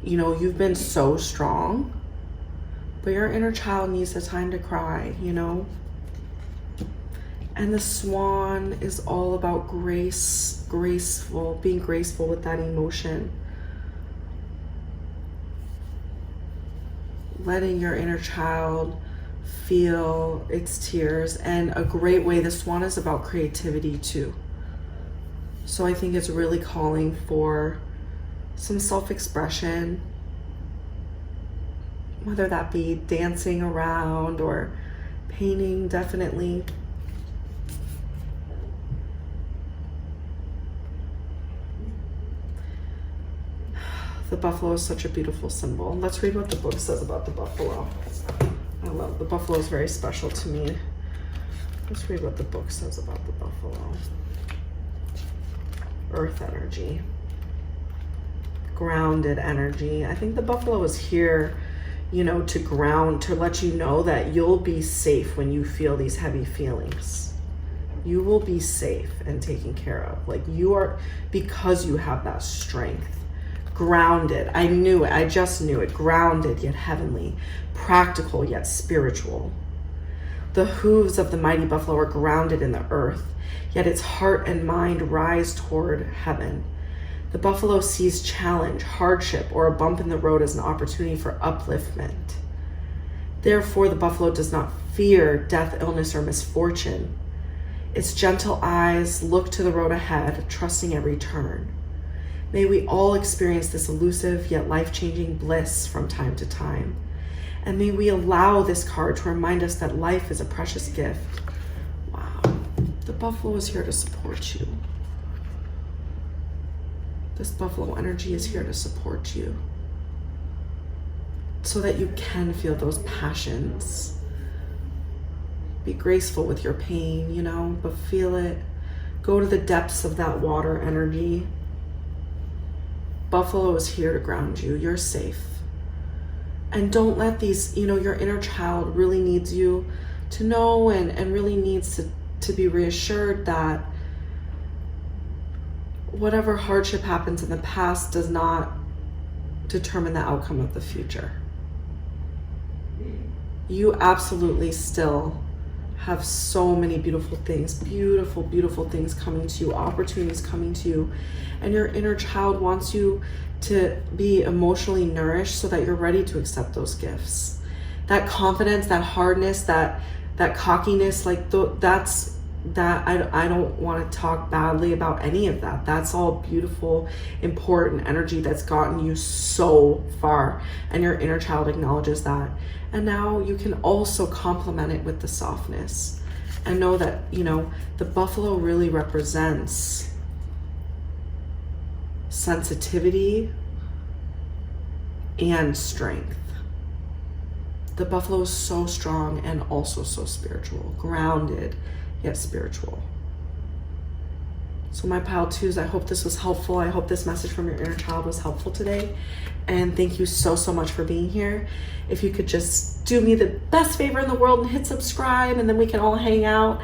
You know, you've been so strong, but your inner child needs the time to cry, you know? And the swan is all about grace, being graceful with that emotion. Letting your inner child feel its tears. And a great way, the swan is about creativity too. So I think it's really calling for some self-expression, whether that be dancing around or painting, definitely. The buffalo is such a beautiful symbol. Let's read what the book says about the buffalo. I love the buffalo, is very special to me. Let's read what the book says about the buffalo. Earth energy. Grounded energy. I think the buffalo is here, you know, to ground, to let you know that you'll be safe when you feel these heavy feelings. You will be safe and taken care of. Like you are, because you have that strength. Grounded. I knew it. I just knew it. Grounded yet heavenly. Practical yet spiritual. The hooves of the mighty buffalo are grounded in the earth, yet its heart and mind rise toward heaven. The buffalo sees challenge, hardship, or a bump in the road as an opportunity for upliftment. Therefore, the buffalo does not fear death, illness, or misfortune. Its gentle eyes look to the road ahead, trusting every turn. May we all experience this elusive yet life-changing bliss from time to time. And may we allow this card to remind us that life is a precious gift. Wow. The buffalo is here to support you. This buffalo energy is here to support you so that you can feel those passions. Be graceful with your pain, you know, but feel it. Go to the depths of that water energy. Buffalo is here to ground you. You're safe. And don't let these, you know, your inner child really needs you to know and really needs to be reassured that whatever hardship happens in the past does not determine the outcome of the future. You absolutely still have so many beautiful things, beautiful things coming to you, opportunities coming to you. And your inner child wants you to be emotionally nourished so that you're ready to accept those gifts. That confidence, that hardness, that cockiness, like that's that. I don't want to talk badly about any of that. That's all beautiful, important energy that's gotten you so far. And your inner child acknowledges that. And now you can also complement it with the softness and know that, you know, the buffalo really represents sensitivity and strength. The buffalo is so strong and also so spiritual, grounded yet spiritual. So my pile twos, I hope this was helpful. I hope this message from your inner child was helpful today. And thank you so much for being here. If you could just do me the best favor in the world and hit subscribe, and then we can all hang out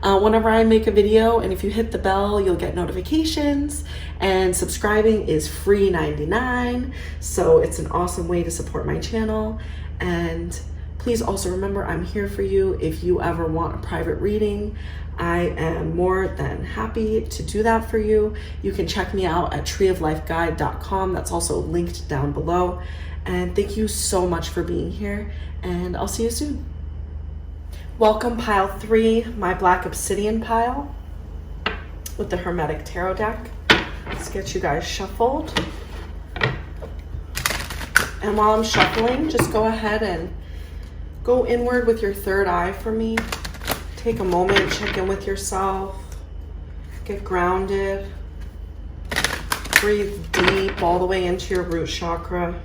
whenever I make a video. And if you hit the bell, you'll get notifications. And subscribing is free 99. So it's an awesome way to support my channel. And please also remember, I'm here for you. If you ever want a private reading, I am more than happy to do that for you. You can check me out at treeoflifeguide.com. That's also linked down below. And thank you so much for being here, and I'll see you soon. Welcome pile 3, my black obsidian pile. with the Hermetic Tarot deck. Let's get you guys shuffled. And while I'm shuffling, just go ahead and go inward with your third eye for me. Take a moment, check in with yourself. Get grounded. Breathe deep all the way into your root chakra.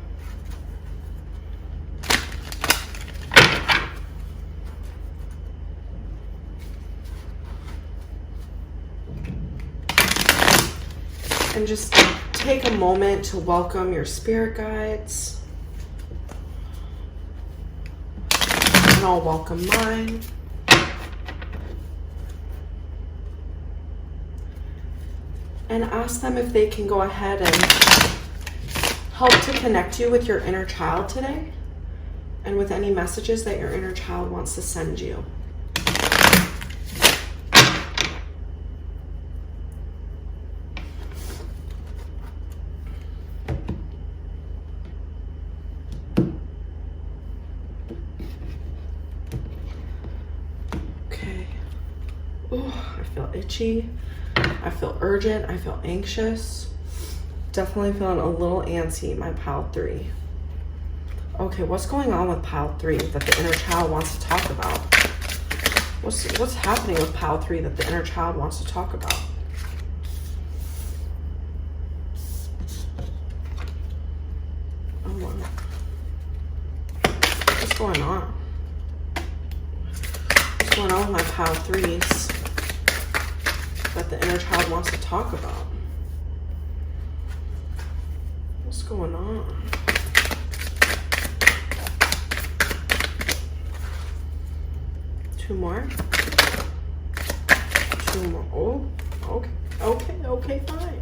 And just take a moment to welcome your spirit guides. And I'll welcome mine. And ask them if they can go ahead and help to connect you with your inner child today and with any messages that your inner child wants to send you. Okay. Oh, I feel itchy. I feel urgent. I feel anxious. Definitely feeling a little antsy, my pile 3. Okay, what's going on with pile 3 that the inner child wants to talk about? What's happening with pile 3 that the inner child wants to talk about? Oh, wow. What's going on? What's going on with my pile 3s that the inner child wants to talk about? What's going on? Two more. Oh, okay, fine.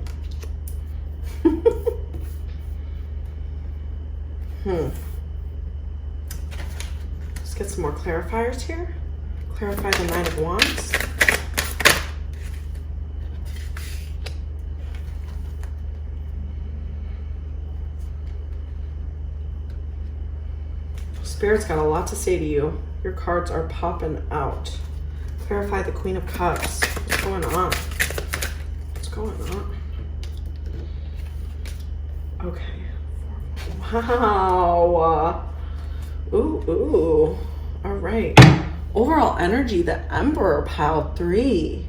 Let's get some more clarifiers here. Clarify the Nine of Wands. Spirit's got a lot to say to you. Your cards are popping out. Clarify the Queen of Cups. What's going on? What's going on? Okay. Wow. Ooh. All right. Overall energy, the Emperor, pile 3.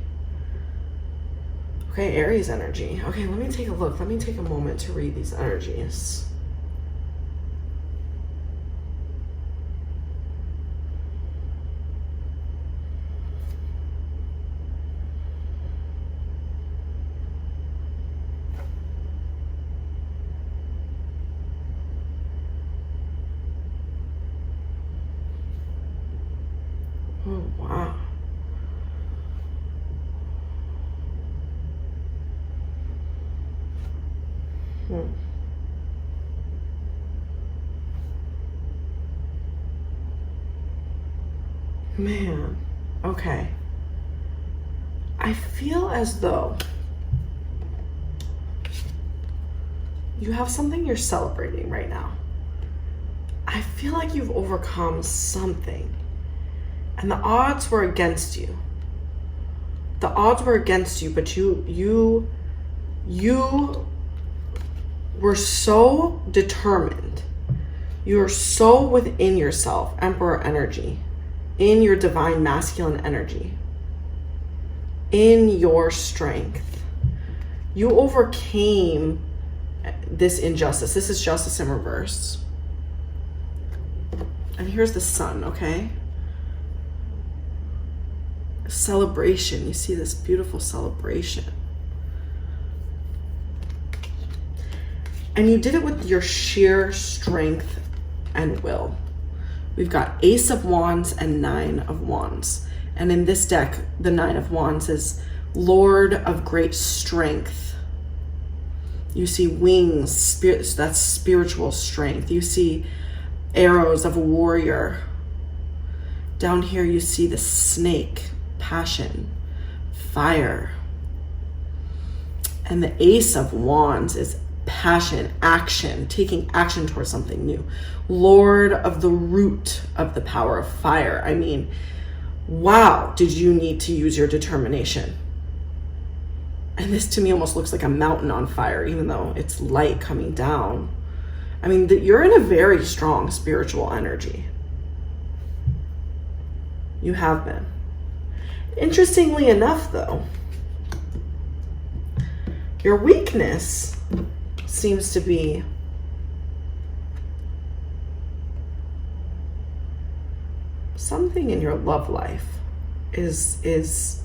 Okay, Aries energy. Okay, let me take a look. Let me take a moment to read these energies. Oh, wow. Man, okay. I feel as though you have something you're celebrating right now. I feel like you've overcome something. And the odds were against you. The odds were against you, but you were so determined. You are so within yourself, Emperor energy, in your divine masculine energy, in your strength. You overcame this injustice. This is justice in reverse. And here's the sun, okay? Celebration. You see this beautiful celebration. And you did it with your sheer strength and will. We've got Ace of Wands and Nine of Wands. And in this deck, the Nine of Wands is Lord of great strength. You see wings, spirit, that's spiritual strength. You see arrows of a warrior. Down here you see the snake, passion, fire. And the Ace of Wands is passion, action, taking action towards something new. Lord of the root of the power of fire. I mean, wow, did you need to use your determination? And this to me almost looks like a mountain on fire, even though it's light coming down. I mean, you're in a very strong spiritual energy. You have been. Interestingly enough, though, your weakness seems to be something in your love life is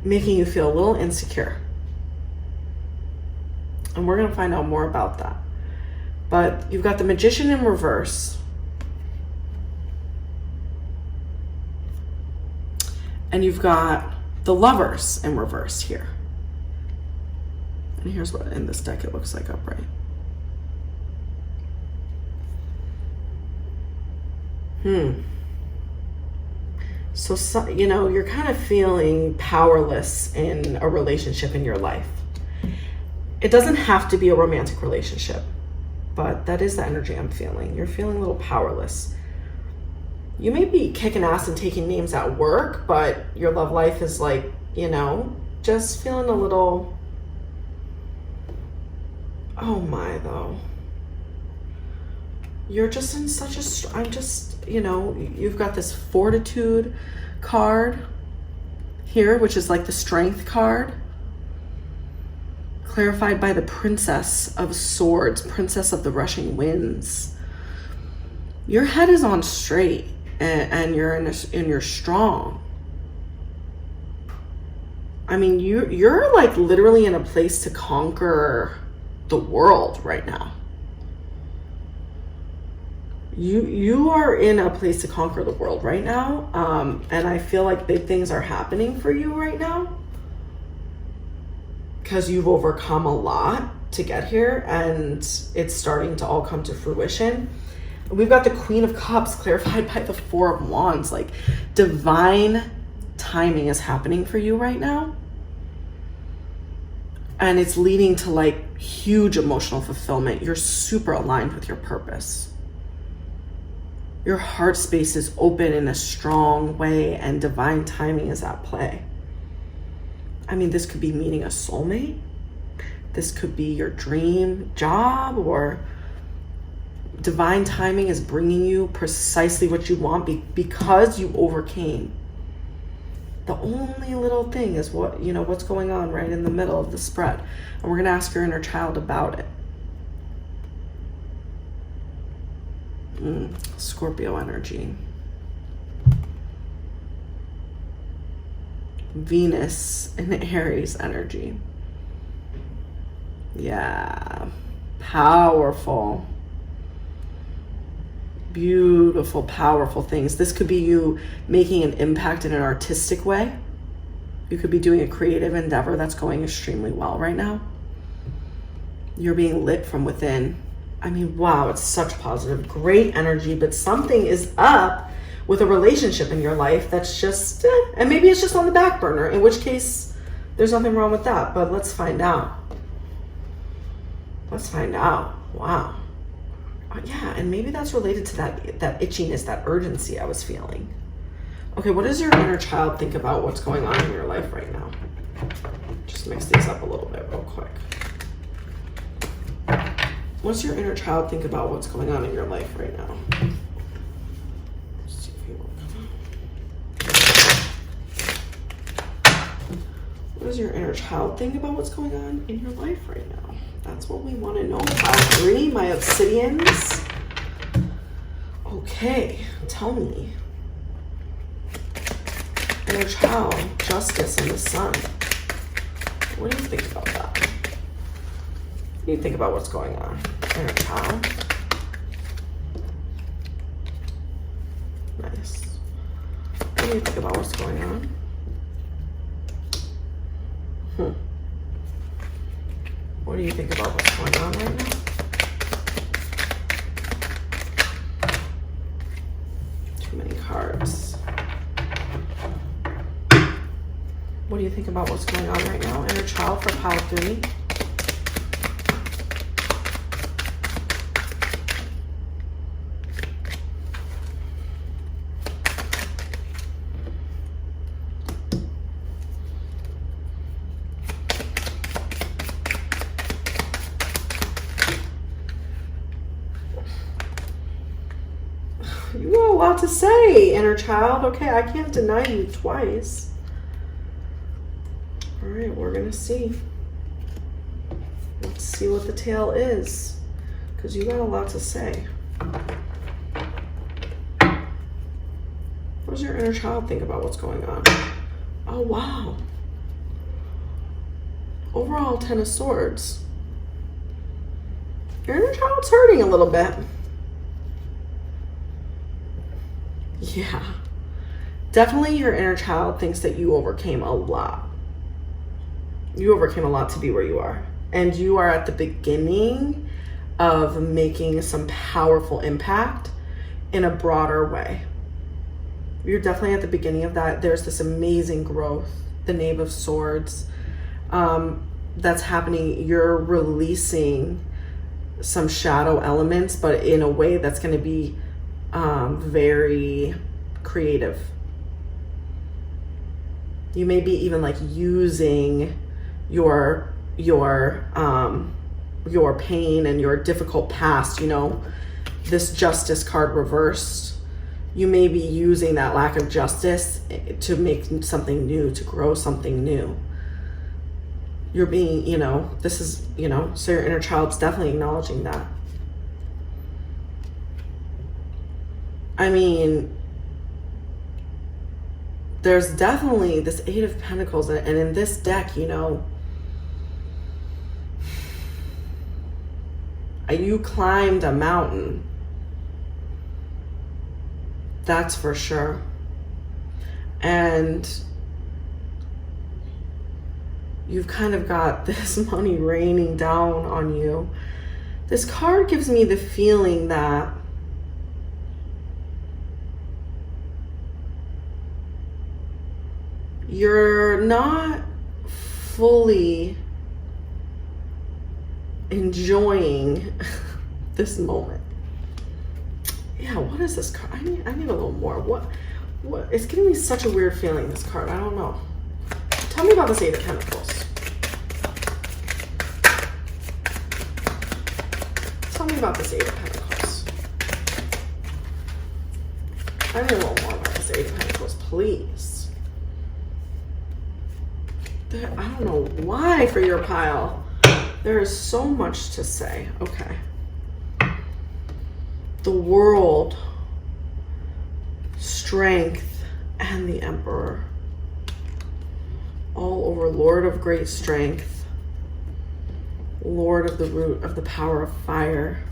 making you feel a little insecure. And we're going to find out more about that. But you've got the Magician in reverse. And you've got the Lovers in reverse here. And here's what in this deck it looks like upright. So, you know, you're kind of feeling powerless in a relationship in your life. It doesn't have to be a romantic relationship, but that is the energy I'm feeling. You're feeling a little powerless. You may be kicking ass and taking names at work, but your love life is like, you know, just feeling a little, oh my, though. You're just in such a, I'm just, you know, you've got this Fortitude card here, which is like the Strength card, clarified by the Princess of Swords, Princess of the Rushing Winds. Your head is on straight, and you're strong. I mean, you're like literally in a place to conquer the world right now. You are in a place to conquer the world right now, and I feel like big things are happening for you right now because you've overcome a lot to get here, and it's starting to all come to fruition. We've got the Queen of Cups clarified by the Four of Wands. Like, divine timing is happening for you right now, and it's leading to like huge emotional fulfillment. You're super aligned with your purpose. Your heart space is open in a strong way, and divine timing is at play. I mean, this could be meeting a soulmate. This could be your dream job, or divine timing is bringing you precisely what you want because you overcame. The only little thing is what, you know, what's going on right in the middle of the spread. And we're going to ask your inner child about it. Scorpio energy. Venus in Aries energy. Yeah. Powerful. Beautiful, powerful things. This could be you making an impact in an artistic way. You could be doing a creative endeavor that's going extremely well right now. You're being lit from within. I mean, wow, it's such positive, great energy, but something is up with a relationship in your life that's just, and maybe it's just on the back burner, in which case there's nothing wrong with that, but let's find out. Let's find out. Wow. Yeah, and maybe that's related to that itchiness, that urgency I was feeling. Okay, what does your inner child think about what's going on in your life right now? Just mix these up a little bit real quick. What's your inner child think about what's going on in your life right now? Let's see if he will come. What does your inner child think about what's going on in your life right now? That's what we want to know. Pile 3, my obsidians. Okay, tell me. Inner child, justice, and the sun. What do you think about that? What do you think about what's going on? Inner child. Nice. What do you think about what's going on? What do you think about what's going on right now? Too many cards. What do you think about what's going on right now? Inner child for pile 3. lot to say, inner child. Okay, I can't deny you twice. All right, we're going to see. Let's see what the tale is, because you got a lot to say. What does your inner child think about what's going on? Oh, wow. Overall, 10 of Swords. Your inner child's hurting a little bit. Yeah. Definitely your inner child thinks that you overcame a lot. You overcame a lot to be where you are. And you are at the beginning of making some powerful impact in a broader way. You're definitely at the beginning of that. There's this amazing growth, the Knave of Swords, that's happening. You're releasing some shadow elements, but in a way that's going to be very creative. You may be even like using your pain and your difficult past, you know, this Justice card reversed. You may be using that lack of justice to make something new, to grow something new. You're being, you know, this is, you know, so your inner child's definitely acknowledging that. I mean, there's definitely this Eight of Pentacles, and in this deck, you know, you climbed a mountain. That's for sure. And you've kind of got this money raining down on you. This card gives me the feeling that you're not fully enjoying this moment. Yeah, what is this card? I need a little more. What? It's giving me such a weird feeling, this card. I don't know. Tell me about this Eight of Pentacles. Tell me about this Eight of Pentacles. I need a little more about this Eight of Pentacles, please. I don't know why for your pile. There is so much to say. Okay. The World, Strength, and the Emperor. All over. Lord of Great Strength. Lord of the Root of the Power of Fire.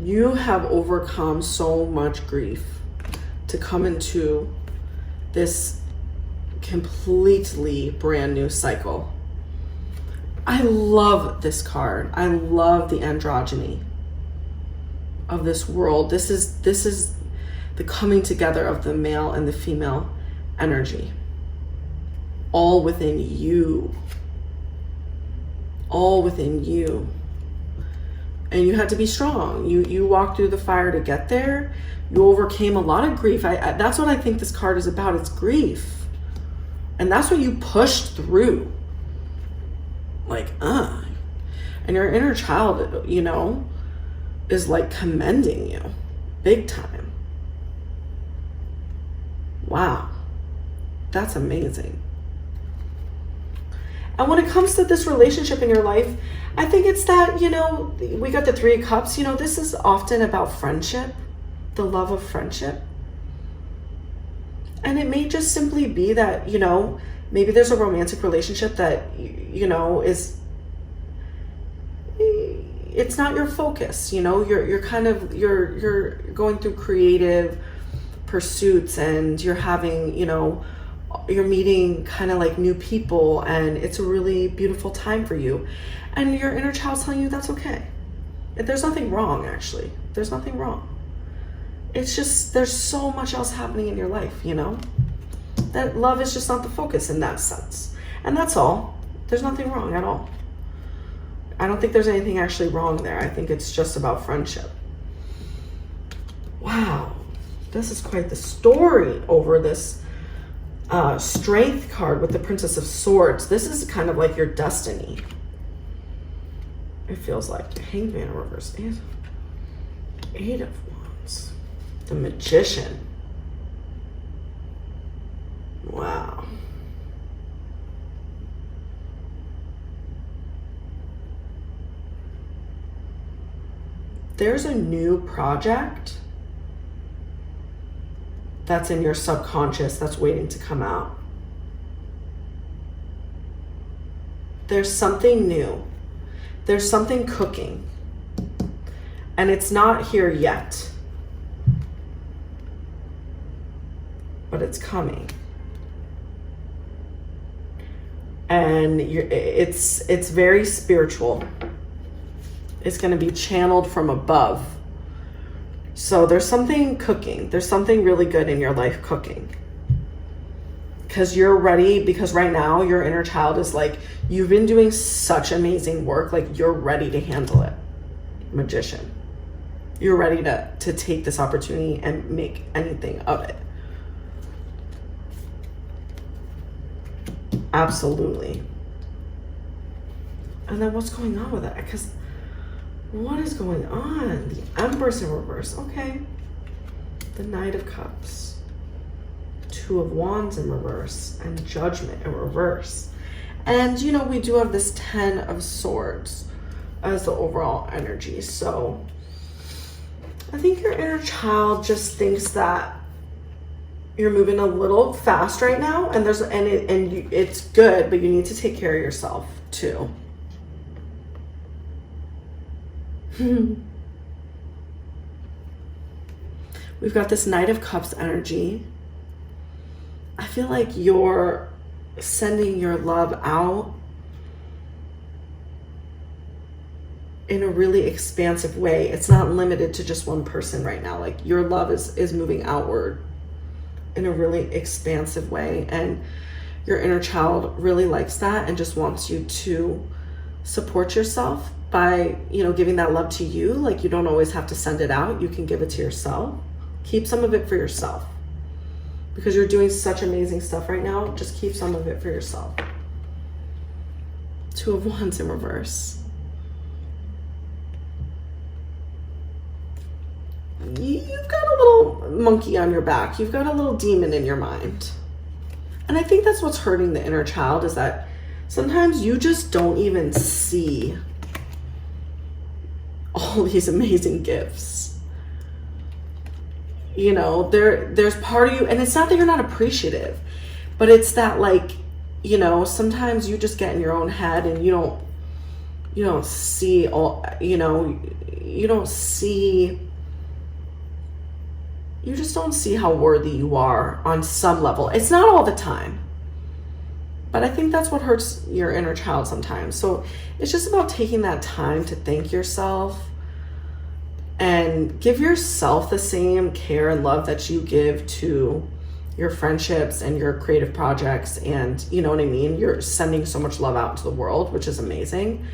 You have overcome so much grief to come into this completely brand new cycle. I love this card. I love the androgyny of this world. This is the coming together of the male and the female energy, all within you, all within you. And you had to be strong. You walked through the fire to get there. You overcame a lot of grief. That's what I think this card is about. It's grief, and that's what you pushed through. Like, and your inner child, you know, is like commending you big time. Wow, that's amazing. And when it comes to this relationship in your life, I think it's that, you know, we got the Three of Cups. You know, this is often about friendship, the love of friendship. And it may just simply be that, you know, maybe there's a romantic relationship that, you know, it's not your focus. You know, you're going through creative pursuits, and you're having, you know, you're meeting kind of like new people, and it's a really beautiful time for you. And your inner child's telling you that's okay. There's nothing wrong, actually. There's nothing wrong. It's just, there's so much else happening in your life, you know? That love is just not the focus in that sense. And that's all. There's nothing wrong at all. I don't think there's anything actually wrong there. I think it's just about friendship. Wow. This is quite the story over this Strength card with the Princess of Swords. This is kind of like your destiny. It feels like Hangman reverse. Eight of Wands. The Magician. Wow. There's a new project that's in your subconscious that's waiting to come out. There's something new. There's something cooking. And it's not here yet. But it's coming. And it's very spiritual. It's going to be channeled from above. So there's something cooking. There's something really good in your life cooking. Because you're ready, because right now your inner child is like, you've been doing such amazing work, like you're ready to handle it. Magician. You're ready to take this opportunity and make anything of it. Absolutely. And then what's going on with that? Because what is going on? The Empress in reverse. Okay. The Knight of Cups. Two of Wands in reverse. And Judgment in reverse. And, you know, we do have this 10 of Swords as the overall energy. So I think your inner child just thinks that you're moving a little fast right now. And it's good, but you need to take care of yourself too. We've got this Knight of Cups energy. I feel like you're sending your love out in a really expansive way. It's not limited to just one person right now. Like your love is moving outward in a really expansive way. And your inner child really likes that and just wants you to support yourself by, you know, giving that love to you. Like you don't always have to send it out. You can give it to yourself. Keep some of it for yourself. Because you're doing such amazing stuff right now. Just keep some of it for yourself. Two of Wands in reverse. You've got a little monkey on your back. You've got a little demon in your mind. And I think that's what's hurting the inner child, is that sometimes you just don't even see all these amazing gifts. You know, there's part of you, and it's not that you're not appreciative, but it's that, like, you know, sometimes you just get in your own head and you don't see all, you know, you just don't see how worthy you are on some level. It's not all the time, but I think that's what hurts your inner child sometimes. So it's just about taking that time to thank yourself and give yourself the same care and love that you give to your friendships and your creative projects. And you know what I mean? You're sending so much love out into the world, which is amazing.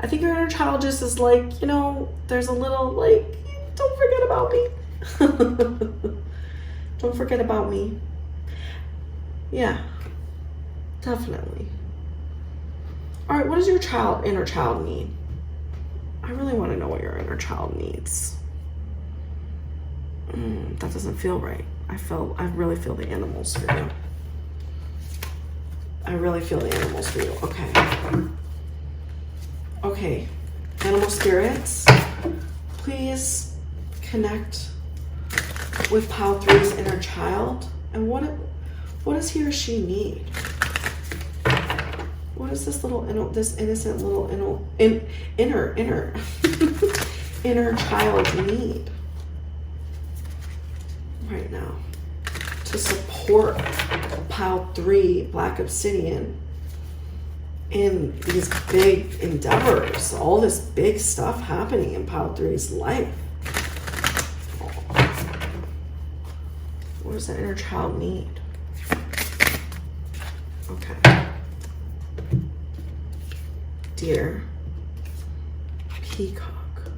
I think your inner child just is like, you know, there's a little like, don't forget about me. Don't forget about me. Yeah, definitely. All right, what does your inner child need? I really want to know what your inner child needs. That doesn't feel right. I really feel the animals for you. I really feel the animals for you. Okay. Okay. Animal spirits, please connect with Pile 3's inner child. And what does he or she need? What is this innocent little inner inner child need right now to support Pile 3 Black Obsidian in these big endeavors, all this big stuff happening in Pile 3's life? What does the inner child need? Okay. Deer, Peacock,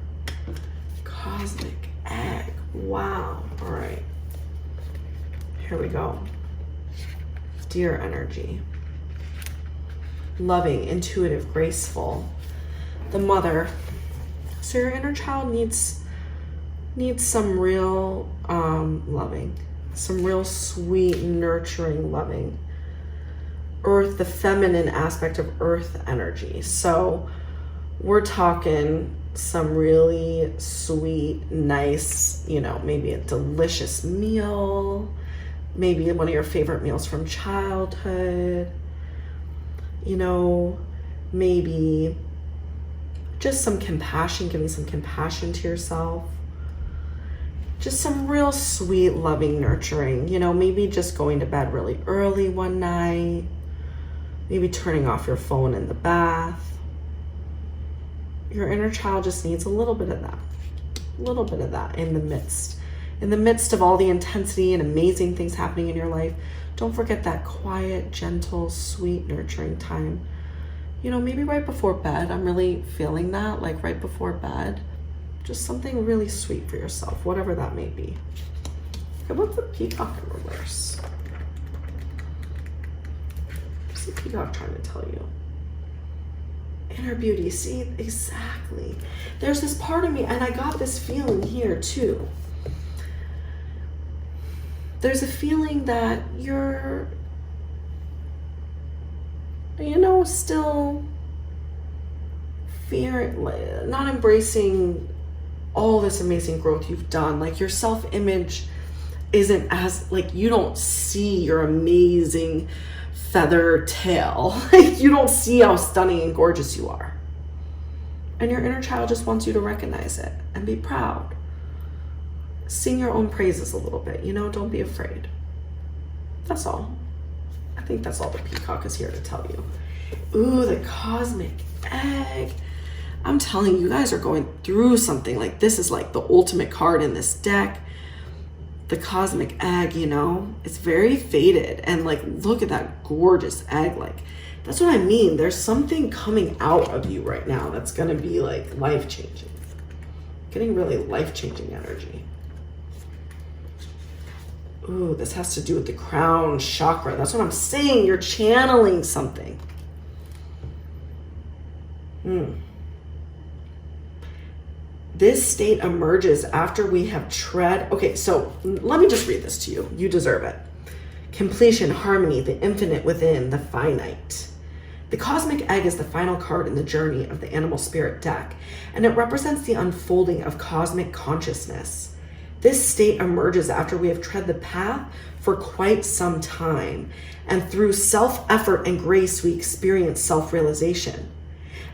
Cosmic Egg. Wow. All right. Here we go. Deer energy. Loving, intuitive, graceful. The Mother. So your inner child needs needs some real loving, some real sweet, nurturing loving. Earth, the feminine aspect of earth energy. So we're talking some really sweet, nice, you know, maybe a delicious meal, maybe one of your favorite meals from childhood, you know, maybe just some compassion, giving some compassion to yourself. Just some real sweet, loving, nurturing, you know, maybe just going to bed really early one night, maybe turning off your phone in the bath. Your inner child just needs a little bit of that, in the midst of all the intensity and amazing things happening in your life. Don't forget that quiet, gentle, sweet, nurturing time. You know, maybe right before bed. I'm really feeling that, like right before bed. Just something really sweet for yourself, whatever that may be. Okay, what's the peacock in reverse? What's the peacock trying to tell you? Inner beauty, see, exactly. There's this part of me, and I got this feeling here too. There's a feeling that you're, you know, still not embracing all this amazing growth you've done. Like your self-image isn't as, like, you don't see your amazing feather tail. Like you don't see how stunning and gorgeous you are. And your inner child just wants you to recognize it and be proud. Sing your own praises a little bit, you know, don't be afraid. That's all. I think that's all the peacock is here to tell you. Ooh, the cosmic egg. I'm telling you, you guys are going through something. Like this is like the ultimate card in this deck. The cosmic egg, you know, it's very faded, and like look at that gorgeous egg. Like that's what I mean. There's something coming out of you right now that's going to be like life-changing, getting really life-changing energy. Ooh, this has to do with the crown chakra. That's what I'm saying. You're channeling something. This state emerges after we have tread. Okay, so let me just read this to you. You deserve it. Completion, harmony, the infinite within, the finite. The cosmic egg is the final card in the journey of the animal spirit deck, and it represents the unfolding of cosmic consciousness. This state emerges after we have tread the path for quite some time, and through self-effort and grace, we experience self-realization.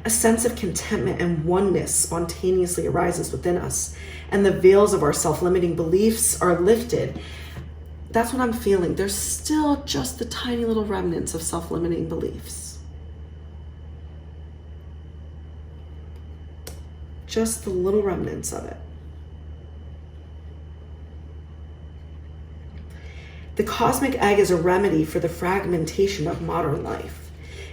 A sense of contentment and oneness spontaneously arises within us, and the veils of our self-limiting beliefs are lifted. That's what I'm feeling. There's still just the tiny little remnants of self-limiting beliefs. Just the little remnants of it. The cosmic egg is a remedy for the fragmentation of modern life.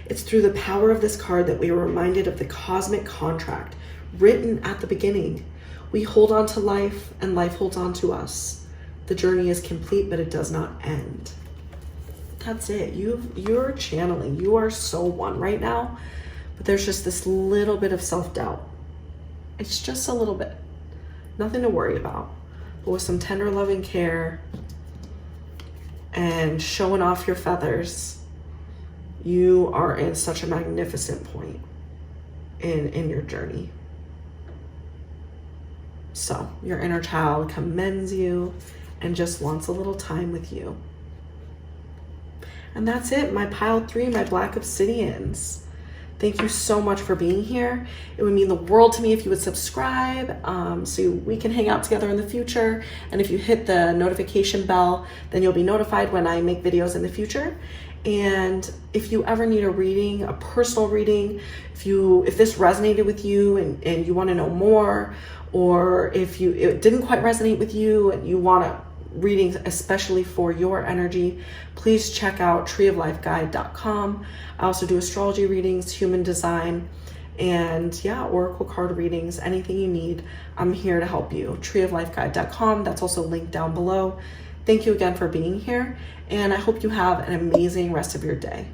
It's through the power of this card that we are reminded of the cosmic contract written at the beginning. We hold on to life, and life holds on to us. The journey is complete, but it does not end. That's it. You're channeling. You are so one right now, but there's just this little bit of self-doubt. It's just a little bit. Nothing to worry about. But with some tender loving care and showing off your feathers, you are in such a magnificent point in your journey. So your inner child commends you and just wants a little time with you. And that's it, my pile 3, my black obsidians. Thank you so much for being here. It would mean the world to me if you would subscribe so we can hang out together in the future. And if you hit the notification bell, then you'll be notified when I make videos in the future. And if you ever need a reading, a personal reading, if this resonated with you and you want to know more, or if it didn't quite resonate with you and you want a reading especially for your energy, please check out treeoflifeguide.com. I also do astrology readings, human design, and yeah, oracle card readings, anything you need. I'm here to help you. treeoflifeguide.com. That's also linked down below. Thank you again for being here, and I hope you have an amazing rest of your day.